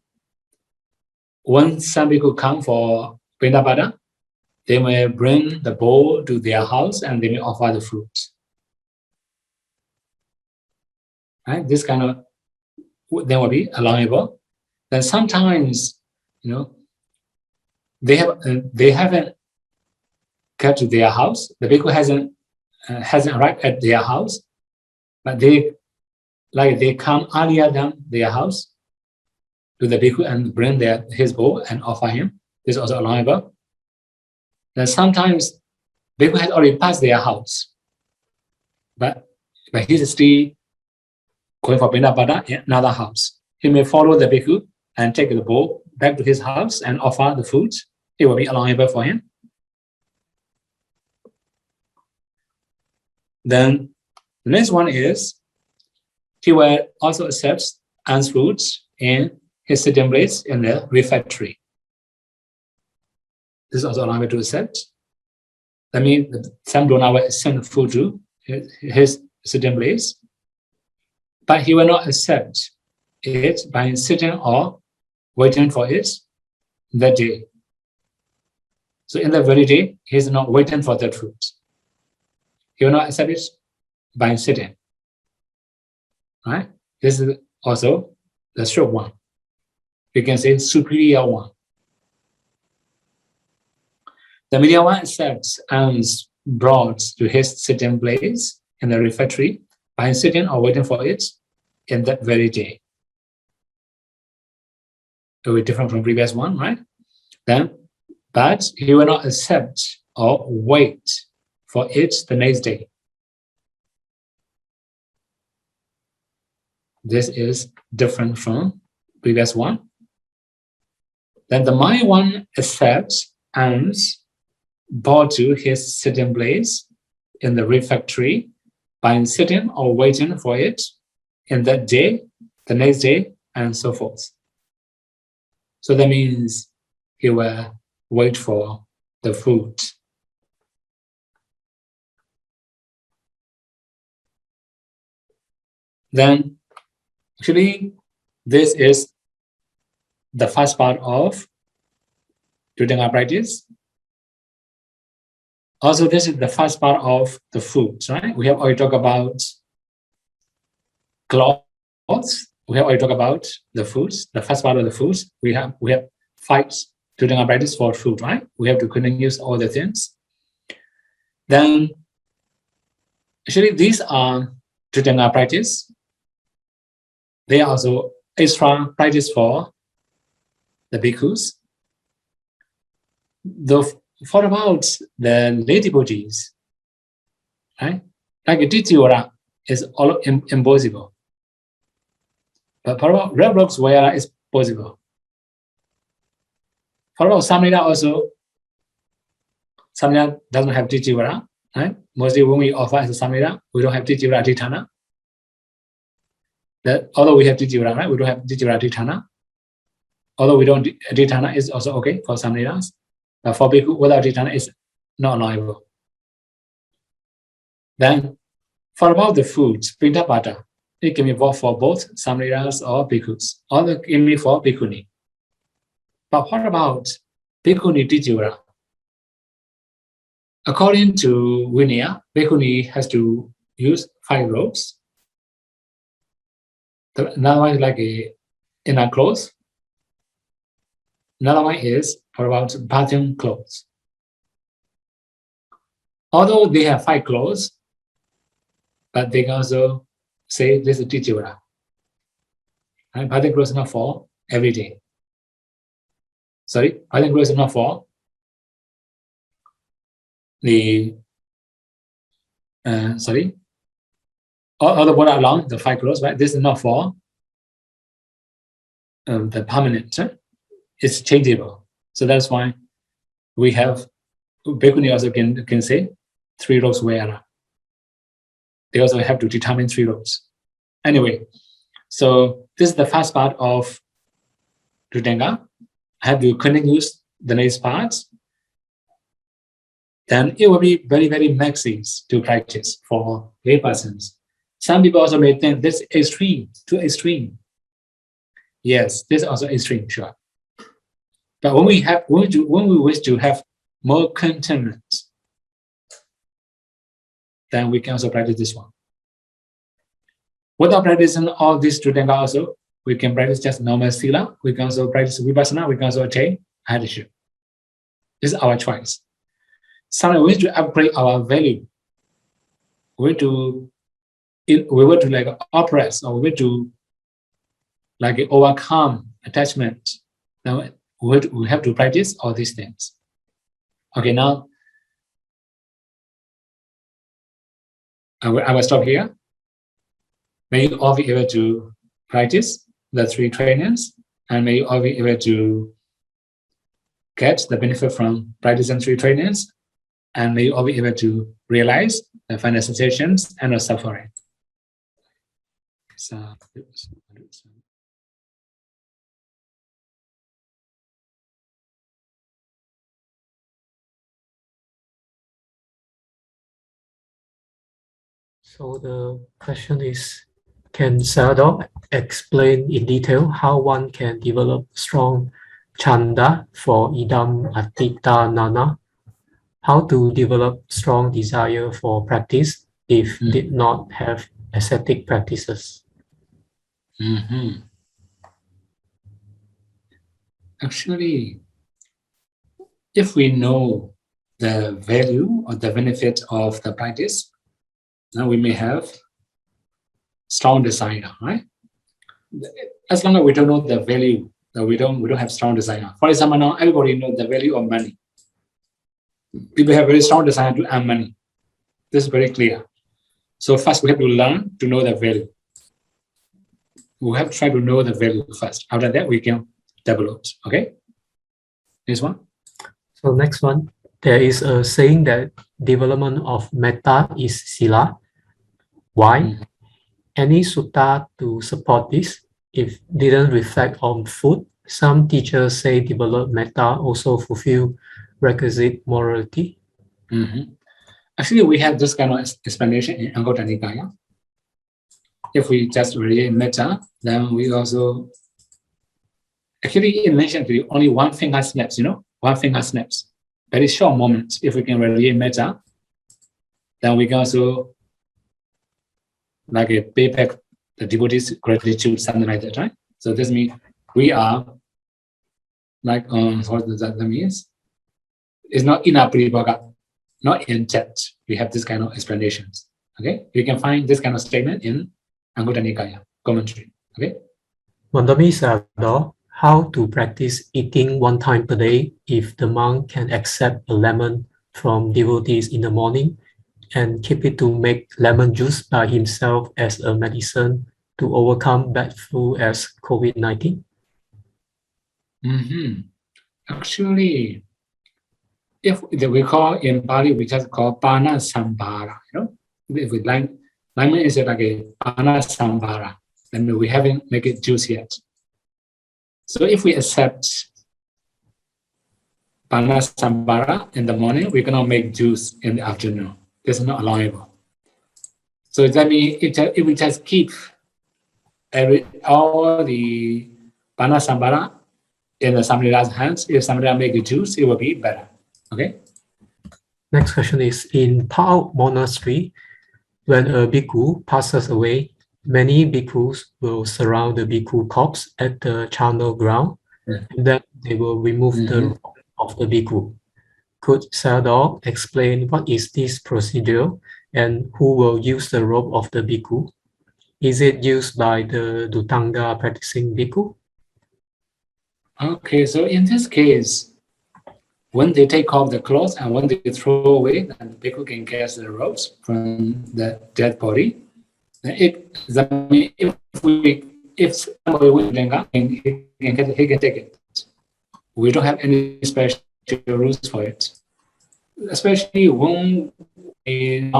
When some people come for Veda Pada, they may bring the bowl to their house and they may offer the fruits. Right? This kind of then will be allowable. Then sometimes, they haven't got to their house. The bhikkhu hasn't arrived at their house, but they come earlier than their house to the bhikkhu and bring his bowl and offer him. This is also allowable. Then sometimes bhikkhu has already passed their house, but he's still going for Pindapada in another house. He may follow the bhikkhu and take the bowl back to his house and offer the food. It will be allowable for him. Then the next one is he will also accept alms fruits in his sitting place in the refectory. This is also allowable to accept. That means some donor will send food to his sitting place, but he will not accept it by sitting or waiting for it that day. So in the very day, he is not waiting for that food. He will not accept it by sitting. Right? This is also the short one. We can say superior one. The medium one accepts alms brought to his sitting place in the refectory by sitting or waiting for it in that very day. It will be different from previous one, right? But he will not accept or wait for it the next day. This is different from previous one. Then the mind one accepts alms brought to his sitting place in the refectory by sitting or waiting for it in that day, the next day, and so forth. So that means he will wait for the food. Then, actually, this is the first part of Visuddhimagga practice. Also, this is the first part of the foods, right? We have already talked about clothes. We have already talked about the foods. The first part of the foods. We have 5 Visuddhimagga practice for food, right? We have to continue all the things. Then, actually, these are Visuddhimagga practice. They are also extra practice for the bhikkhus. For about the lay devotees, right? Like a Titiora is all impossible. But for about red rocks where is possible. For about Samhita also, Samhita doesn't have Titiora, right? Mostly when we offer as a Samhita, we don't have Titiora Adhitthana. Although we have Titiora, right? We don't have Titiora Adhitthana. Although we don't, Adhitthana is also okay for Samhitas. But for bhikkhu without Adhitthana is not allowable. Then, for about the foods, Pindapada, it can be bought for both Samhitas or bhikkhus, or it can be for bhikkhuni. But what about bhikkhuni Titiora? According to Vinaya, bhikkhuni has to use 5 robes. Another one is like a inner clothes. Another one is for about bathing clothes. Although they have 5 clothes, but they can also say this is Titiora. Right? Bathing clothes is not for every day. Sorry, bathing clothes is not for the all the water along the 5 clothes, right? This is not for the permanent. It's changeable. So that's why we have bhikkhuni also can say 3 robes wearer. They also have to determine 3 robes. Anyway, so this is the first part of Visuddhimagga. I have to continue the next parts. Then it will be very, very maxi to practice for lay persons. Some people also may think this is extreme, too extreme. Yes, this is also extreme, sure. But when we wish to have more contentment, then we can also practice this one. Without practicing all these Dhamma also, we can practice just normal sila. We can also practice vipassana. We can also attain headship. This is our choice. Sometimes we need to upgrade our value. We want to like oppress, or we want to like overcome attachment. Now we have to practice all these things. Okay, now I will stop here. May you all be able to practice the 3 trainings, and may you all be able to get the benefit from practicing 3 trainings, and may you all be able to realize the final sensations and the suffering. So the question is, can Sayadaw explain in detail how one can develop strong chanda for idam atita nana? How to develop strong desire for practice if did not have ascetic practices? Actually, if we know the value or the benefit of the practice, now we may have strong desire, right? As long as we don't know the value, that we don't have strong desire. For example, now everybody knows the value of money. People have very strong desire to earn money. This is very clear. So first we have to learn to know the value. We have to try to know the value first. After that, we can develop. Okay? This one. So next one, there is a saying that development of metta is sila. Why? Any sutta to support this? If didn't reflect on food, some teachers say develop metta also fulfill requisite morality. Actually, we have this kind of explanation in Anguttara Nikaya. If we just read metta, then we also actually it mentioned to you only one finger snaps, one finger snaps. Very short moment. If we can read metta, then we can also like pay back the devotees' gratitude, something like that, right? So this means we are like what does that means? It's not in our Parivaga, not in chat. We have this kind of explanations. Okay, you can find this kind of statement in Anguttara Nikaya commentary. Okay. Mandami Sayadaw, how to practice eating 1 time per day if the monk can accept a lemon from devotees in the morning and keep it to make lemon juice by himself as a medicine to overcome bad flu as COVID-19? Actually, if we call in Pali, we just call Pana Sambara. If we lemon is like a Pana Sambara, and we haven't make it juice yet. So if we accept Pana Sambara in the morning, we cannot make juice in the afternoon. This is not allowable. So that means if we just keep all the Pana Sambara in the Samrida's hands, if Samrida make a juice, it will be better. Okay. Next question is, in Pao Monastery, when a bhikkhu passes away, many bhikkhus will surround the bhikkhu corpse at the charnel ground, and then they will remove the robe of the bhikkhu. Could Sayadaw explain what is this procedure and who will use the robe of the bhikkhu? Is it used by the Dhutanga practicing bhikkhu? Okay, so in this case, when they take off the clothes and when they throw away, then the bhikkhu can get the robes from the dead body. If somebody with linga, he can take it. We don't have any special rules for it. Especially when we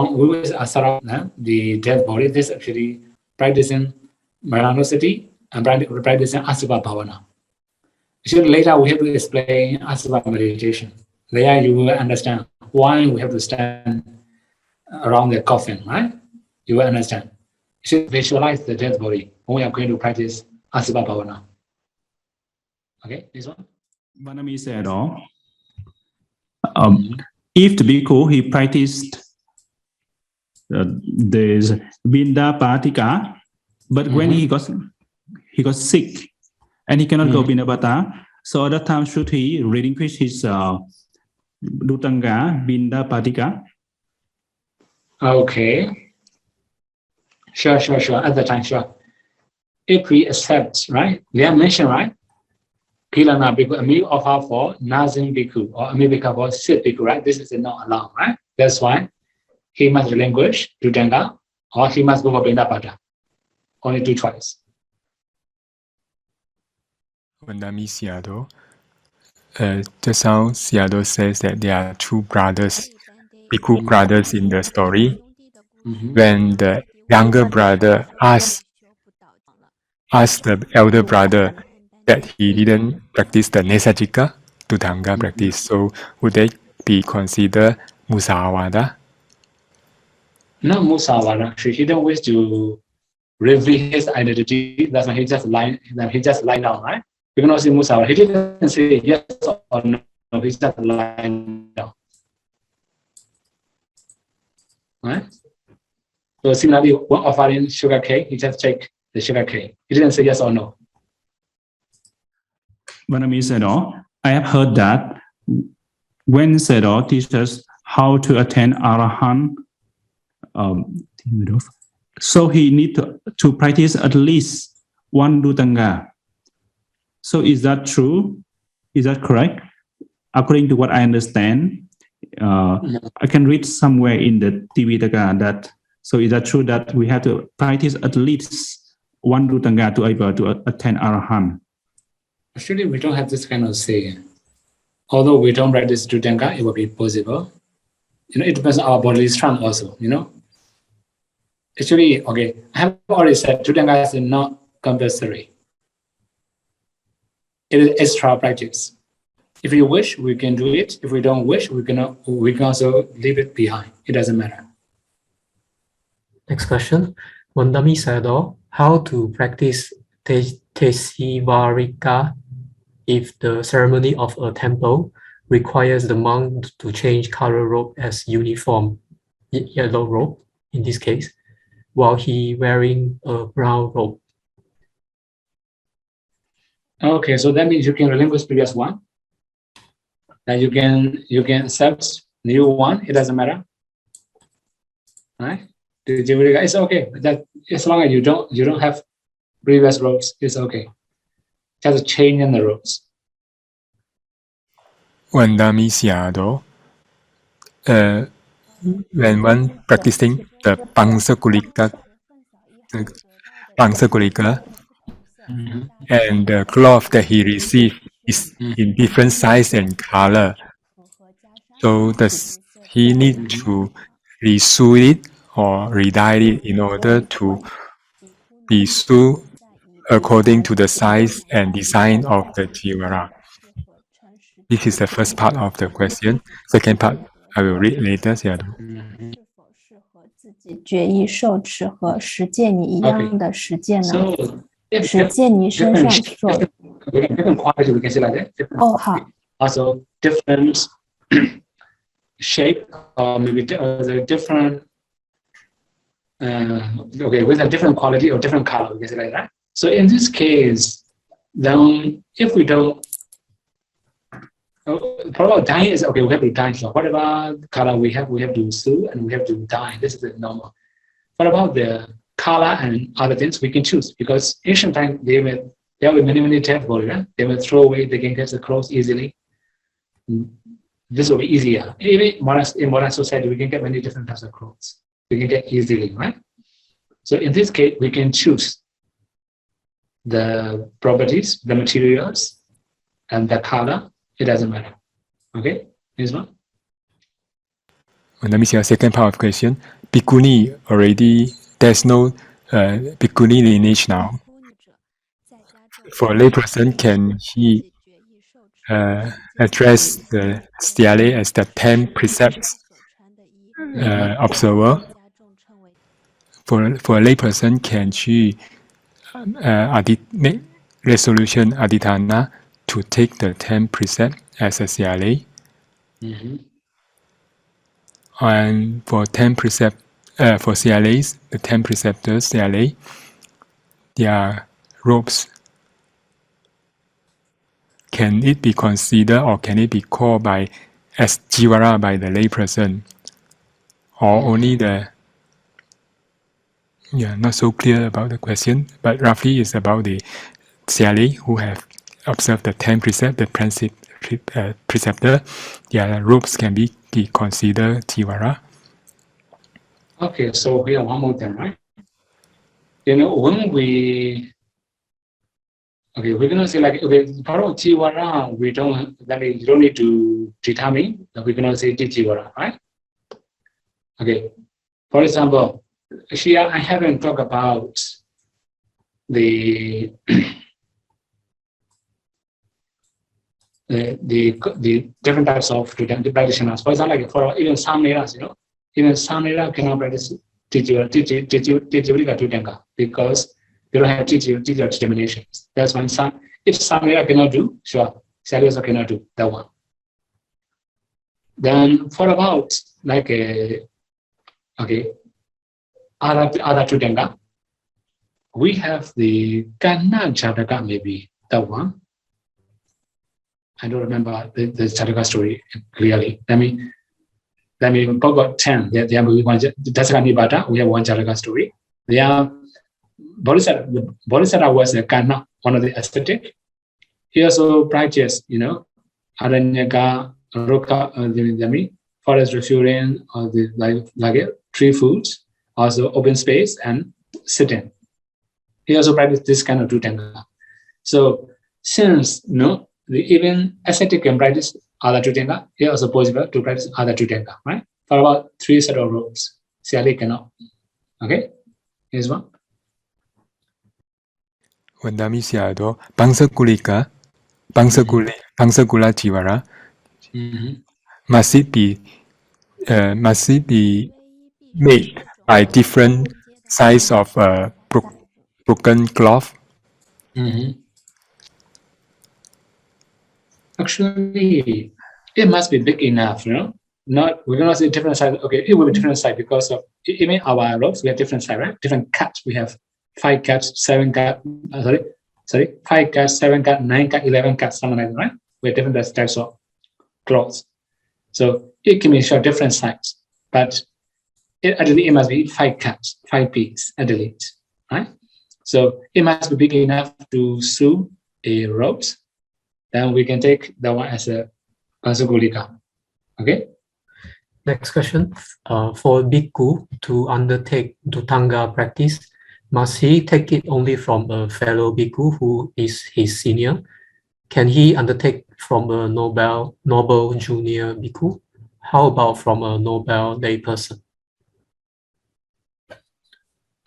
surround the dead body, this actually practicing Maranosati and practicing Asava Bhavana. Actually, later we have to explain Asava meditation. There you will understand why we have to stand around the coffin, right? You will understand. You should visualize the dead body when we are going to practice Asava Bhavana. Okay, this one. Vanami Sayadaw, if the bhikkhu he practiced there's Binda Patika, but when he got sick and he cannot go Binabata, so at that time should he relinquish his Dutanga Binda Patika? Okay. Sure. At the time, sure. If we accept, right? They are mentioned, right? Kilana bhikkhu, a meal offer for Nazim bhikkhu or a meal bhikkhu for Sit bhikkhu, right? This is not allowed, right? That's why he must relinquish Dutanga or he must go for Bindapata. Only two choices. Vandami Siado. Just now Siado says that there are two brothers, bhikkhu brothers in the story. When the younger brother asked the elder brother that he didn't practice the Nesajika Dutanga practice, so would they be considered Musawada? Not Musawada. He don't wish to reveal his identity. That's why he just lying down, right? You cannot say Musawada. He didn't say yes or no. He's just lying down. Right? So similarly, when offering sugar cake, he just take the sugar cake. He didn't say yes or no. Vanami Sayadaw, I have heard that when Sayadaw teaches how to attain Arahant, so he need to practice at least one Dutanga. So is that true? Is that correct? According to what I understand, I can read somewhere in the Tipitaka that, so is that true that we have to practice at least one Dutanga to able to attain Arahant? Actually, we don't have this kind of saying. Although we don't practice Dutanga, it will be possible. It depends on our bodily strength also, Actually, okay, I have already said Dutanga is not compulsory. It is extra practice. If you wish, we can do it. If we don't wish, we can also leave it behind. It doesn't matter. Next question. Vandami Sayadaw, how to practice Tesivarika if the ceremony of a temple requires the monk to change color robe as uniform, yellow robe in this case, while he wearing a brown robe? Okay, so that means you can relinquish previous one. And you can accept new one. It doesn't matter. Right? It's okay. That as long as you don't have previous robes, it's okay. Just change in the robes. Vandami Siado, when one practicing the Pangsakulika, and the cloth that he received is in different size and color, so does he need to resew it or redye it in order to be sewed according to the size and design of the jivara? This is the first part of the question. Second part, I will read later. So, different quality, we can say like that. Also, different shape, or maybe different. With a different quality or different color, we can say like that. So in this case, then if we don't, probably dye is okay. We have to dye. So whatever color we have to sew and we have to dye. This is the normal. What about the color and other things? We can choose, because ancient time there were many temples. Right? They will throw away. They can get the clothes easily. This will be easier. Even in modern society, we can get many different types of clothes. We can get easily, right? So in this case, we can choose the properties, the materials, and the color. It doesn't matter. Okay, this one. Let me see a second part of the question. Bhikkhuni already, there's no Bhikkhuni lineage now. For a layperson, can he address the Stiale as the 10 precepts observer? For a layperson, can she make resolution adhitthana to take the 10 precepts as a Stiale? And for 10 for CLAs, the 10 preceptors CLA, their robes, can it be considered or can it be called by as jivara by the layperson, or only the? Yeah, not so clear about the question, but roughly it's about the CLA who have observed the 10 precepts, the preceptor. Their robes can be considered jivara. Okay, so here one more thing, right? When we're gonna say like, part of jivara, you don't need to determine that we're gonna say jivara, right? Okay, for example, here I haven't talked about the different types of practitioners. For example, like for even some areas, even some areas cannot practice Tijivika because they don't have Tijivika determinations. That's one. If some area cannot do, sure, Sally also cannot do that one. Then for about like other Tudenga, we have the Kanna Jataka, maybe that one. I don't remember the Jataka story clearly. Let me forgot 10. There we one Dasaka we have one Jataka story. Bodhisattva was a Kanna, one of the ascetic. He also practiced, Aranyaka, Roka, forest refueling, or the like tree foods, also open space and sitting. He also practiced this kind of Tutanga. So since even ascetic can practice other Tutanga, he also possible to practice other Tutanga, right? For about 3 set of robes. Siali cannot. Okay? Here's one. Wandami siado Pangsagulika, Pangsagula Jivara. Must it be made by different size of broken cloth? Actually, it must be big enough, Not we're gonna say different size. Okay, it will be different size because of even our robes, we have different size, right? Different cuts. We have 5 cuts, 7 cuts. 5 cuts, 7 cuts, 9 cuts, 11 cuts, something like that, right? We have different types of clothes. So it can be show different size, but at least it must be 5 cuts, 5 pieces at least, right? So it must be big enough to sew a robe. Then we can take that one as a Pansagulika. Okay. Next question. For Bhikkhu to undertake Dhutanga practice, must he take it only from a fellow Bhikkhu who is his senior? Can he undertake from a noble junior Bhikkhu? How about from a noble layperson?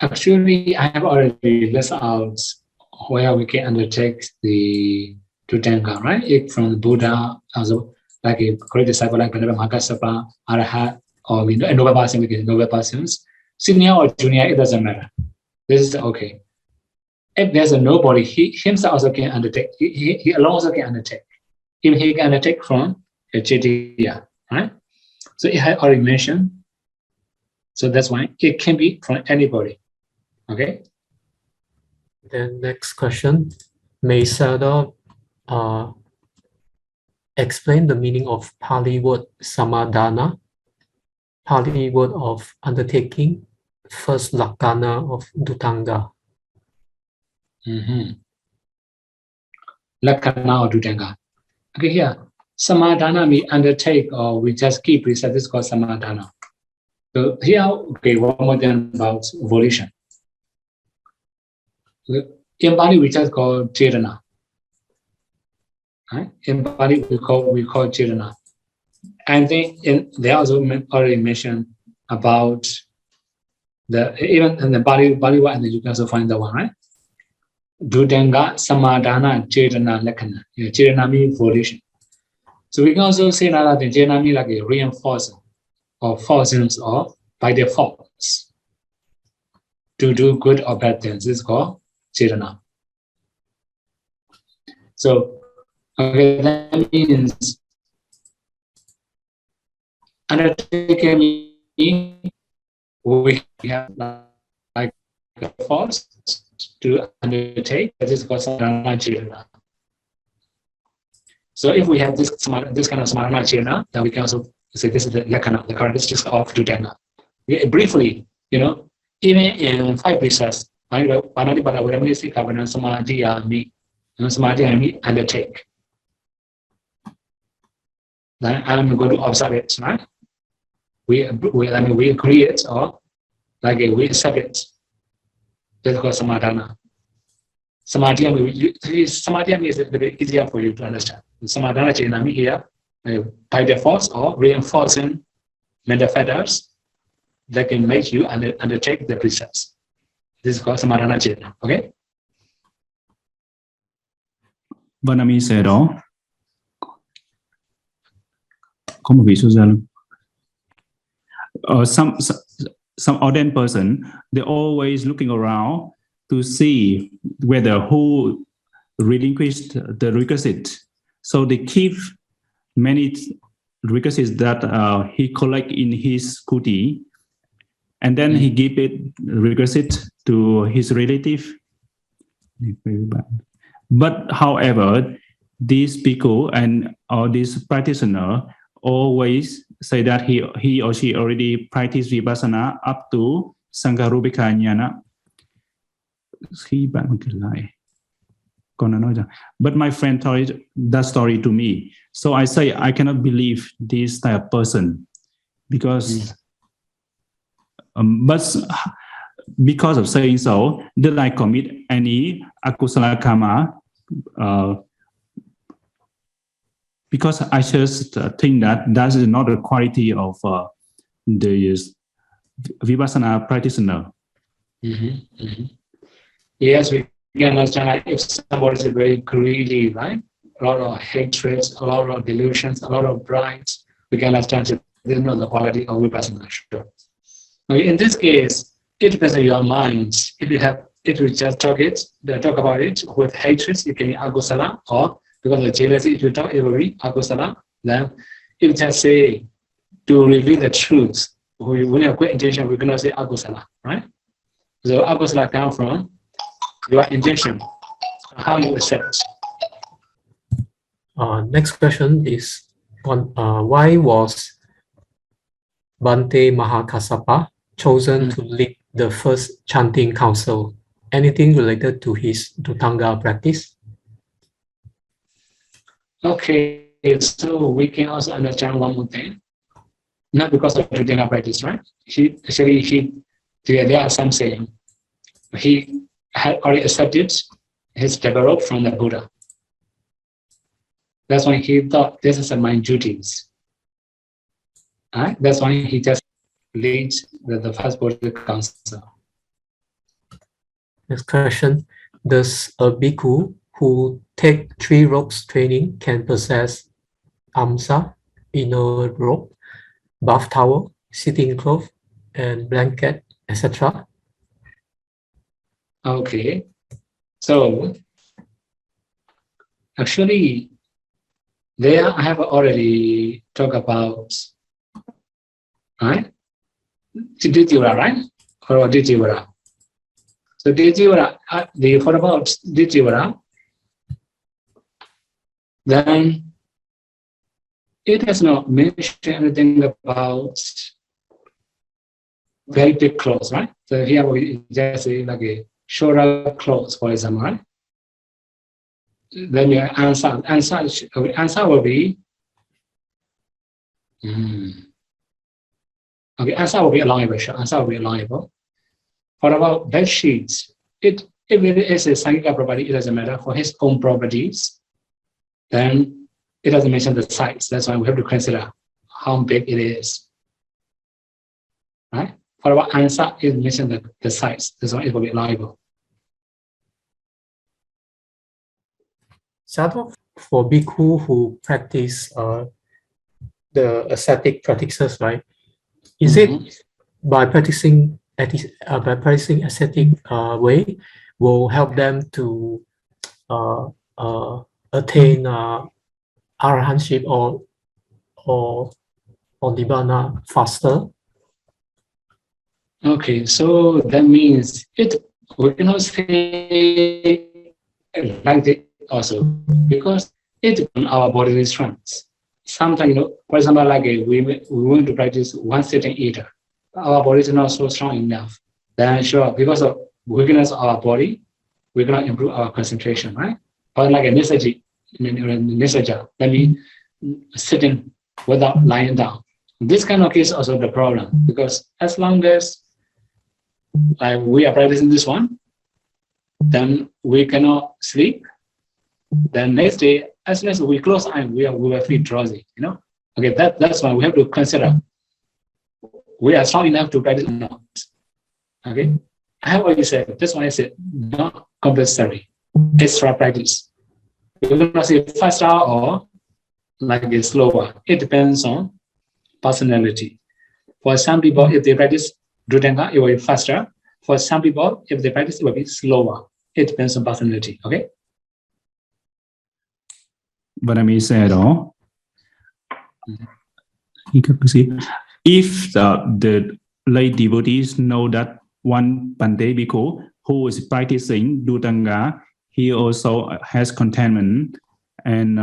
Actually, I have already listed out where we can undertake the Dhutanga, right? If from Buddha, also like a great disciple like Venerable Mahassapa, Arahat, or a noble person, we can noble persons. Senior or junior, it doesn't matter. This is okay. If there's a nobody, he himself also can undertake. He alone also can undertake. Even he can undertake from a Jetiya, right? So it had already mentioned. So that's why it can be from anybody. Okay. Then next question. May Sada explain the meaning of Pali word samadhana, Pali word of undertaking, first lakkhana of Dhutanga. Lakkhana or Dhutanga. Okay, here, samadhana we undertake or we just keep research. This is called samadhana. So here, okay, one more thing about volition. In Pali, we just call Chetana. Right? In Pali, we call Chetana. And they also already mentioned about even in the Pali one, and you can also find that one, right? Dhutanga, samadhana, Chetana, lakkhana. Chetana means volition. So we can also say another thing. Chetana means like a reinforcement or forces of by default to do good or bad things. This is called Chetana. So okay, that means undertaking means we have like a force to undertake. That is called samadhana chirana. So if we have this kind of samadhana chirana, then we can also say this is the lakkhana, the characteristics of Vijudhimagga. Briefly, even in 5 precepts, Panati Pada Viramani Kavana Samadhi Ami undertake. Then I'm going to observe it, right? We agree it or like we accept it. That's called samadhana. Samadhi is a bit easier for you to understand. Samadhana Chinami here, by the force or reinforcing mental factors that can make you undertake the precepts. This is called samadhana Chinami. Okay? Vanami said, có một vị xuất gia luôn. Some ordained person, they're always looking around to see whether who relinquished the requisite. So they keep many requisites that he collect in his kuti, and then he give it requisite to his relative. But however, these bhikkhu or this practitioner always say that he or she already practiced vipassana up to Sankarupika Jnana. But my friend told that story to me. So I say I cannot believe this type of person because but because of saying so, did I commit any akusala karma? Because I just think that is not the quality of the vipassana practitioner. Yes, we can understand if somebody is very greedy, right? A lot of hatred, a lot of delusions, a lot of pride, we can understand that this is not the quality of vipassana. Sure. Okay, in this case, it depends on your mind. If you just talk about it with hatred, it can be agusala, or because of jealousy, if you talk, it will be akusala. Then, if you just say to reveal the truth, when you have good intention, we're going to say akusala, right? So akusala comes from your intention, how you accept. Next question is why was Bhante Mahakassapa chosen to lead the first chanting council? Anything related to his Dhutanga practice? Okay, so we can also understand one more thing. Not because of Dhutanga practice, right? There are some saying he had already accepted his develop from the Buddha. That's why he thought this is my duties. Right? That's why he just leads the first Buddha council. Next question. Does a bhikkhu who take 3 robes training can possess amsa, inner robe, bath towel, sitting cloth, and blanket, etc.? Okay. So, actually, there I have already talked about, right? Dittivara, right? Or Dittivara. So Dittivara, what about Dittivara? Then it has not mentioned anything about very big clothes, right? So here we just say like a shoulder clothes, for example, right? Then your answer will be okay. Answer will be allowable. Sure. Answer will be allowable. What about bed sheets? If it is a Sangika property, it doesn't matter. For his own properties, then it doesn't mention the size. That's why we have to consider how big it is. Right? For about answer, it mentions the size. That's why it will be allowable. Sadhu, for bhikkhu who practice the ascetic practices, right? Is it by practicing ascetic way will help them to attain arahantship or or Nibbana faster? Okay, so that means we cannot say like that also, because it depends on our bodily strength. Sometimes, for example, like we want to practice one sitting eater, our body is not so strong enough. Then sure, because of weakness of our body, we cannot improve our concentration, right? Or like a nisaja, that means sitting without lying down. This kind of case also the problem, because as long as we are practicing this one, then we cannot sleep. Then next day, as soon as we close eyes, we will feel drowsy. Okay, that's why we have to consider we are strong enough to practice or not. Okay, I have already said. That's why I said not compulsory, extra practice. We're gonna say faster or like a slower. It depends on personality. For some people, if they practice Dhutanga, it will be faster. For some people, if they practice, it will be slower. It depends on personality. Okay. But I may say though, if the lay devotees know that one Pante Bhikkhu who is practicing Dhutanga, he also has contentment and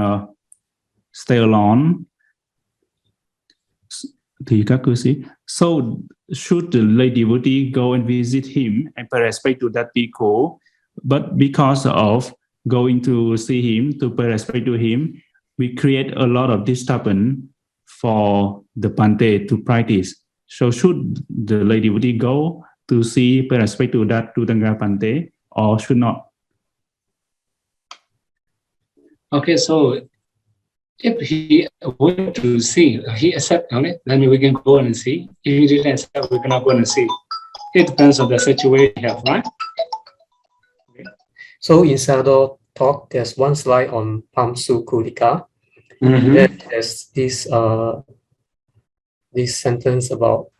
stay alone. So should the lay devotee go and visit him and pay respect to that bhikkhu? But because of going to see him, to pay respect to him, we create a lot of disturbance for the Pante to practice. So should the lay devotee go to see, pay respect to that Dhutanga Pante, or should not? Okay, so if he went to see, he accept, okay, then we can go and see. If he didn't accept, we cannot go and see. It depends on the situation you have, right? Okay. So in Sayadaw talk, there's one slide on Pamsu Kulika. That there's this sentence about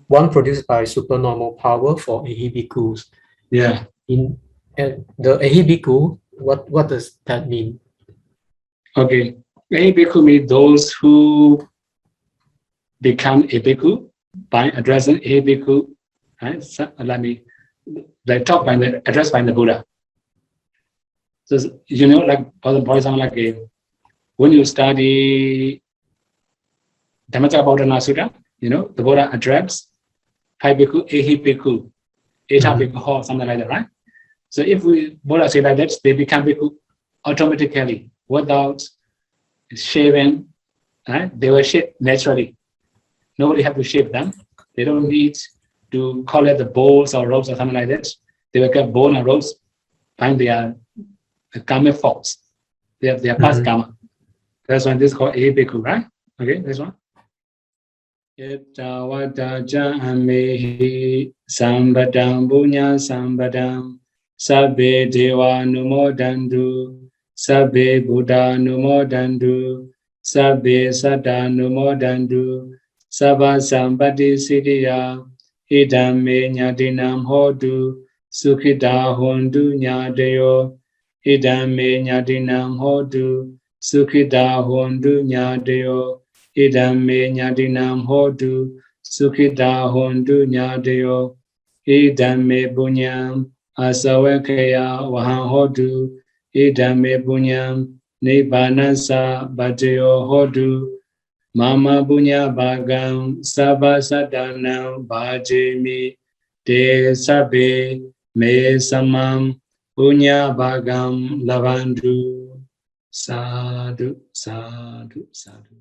one produced by supernormal power for Ehi Bhikkhus. Yeah. In the Ehi Bhikkhu, what does that mean? Okay. Ehi Bhikkhu means those who become a Bhikkhu by addressing Ehi Bhikkhu, right? So, they talk by the address by the Buddha. So like for example, like when you study Dhamma Talk Sutta, the Buddha address Hai Bhikkhu, Ehi Bhikkhu, Eta Bhikkhu, something like that, right? So if Buddha say like that, they become Bhikkhu automatically without shaving, right? They will shave naturally. Nobody have to shave them. They don't need to collect the bowls or robes or something like that. They will get bowl and robes, find their karma faults. They have their past karma. That's why this is called Ehi Bhikkhu, right? Okay, this one. Yetta vadaja amehi sambadam bunya sambadam sabbe deva numodandu sabbe buddha numodandu sabbe sada numodandu sabba sambati siddhiya idam me nyadinam hodu sukhita hondu nyadayo idam me nyadinam hodu sukhita hondu nyadayo idam me nyadinam hodu sukhita hondu nyadayo idam me bunyam asawakaya wahan hodu idam me bunyam nibbanasa bhajayo hodu mama bunya bhagam sabba sadanam bhajemi te sabbe me samam bunya bhagam lavandu sadhu sadhu sadhu.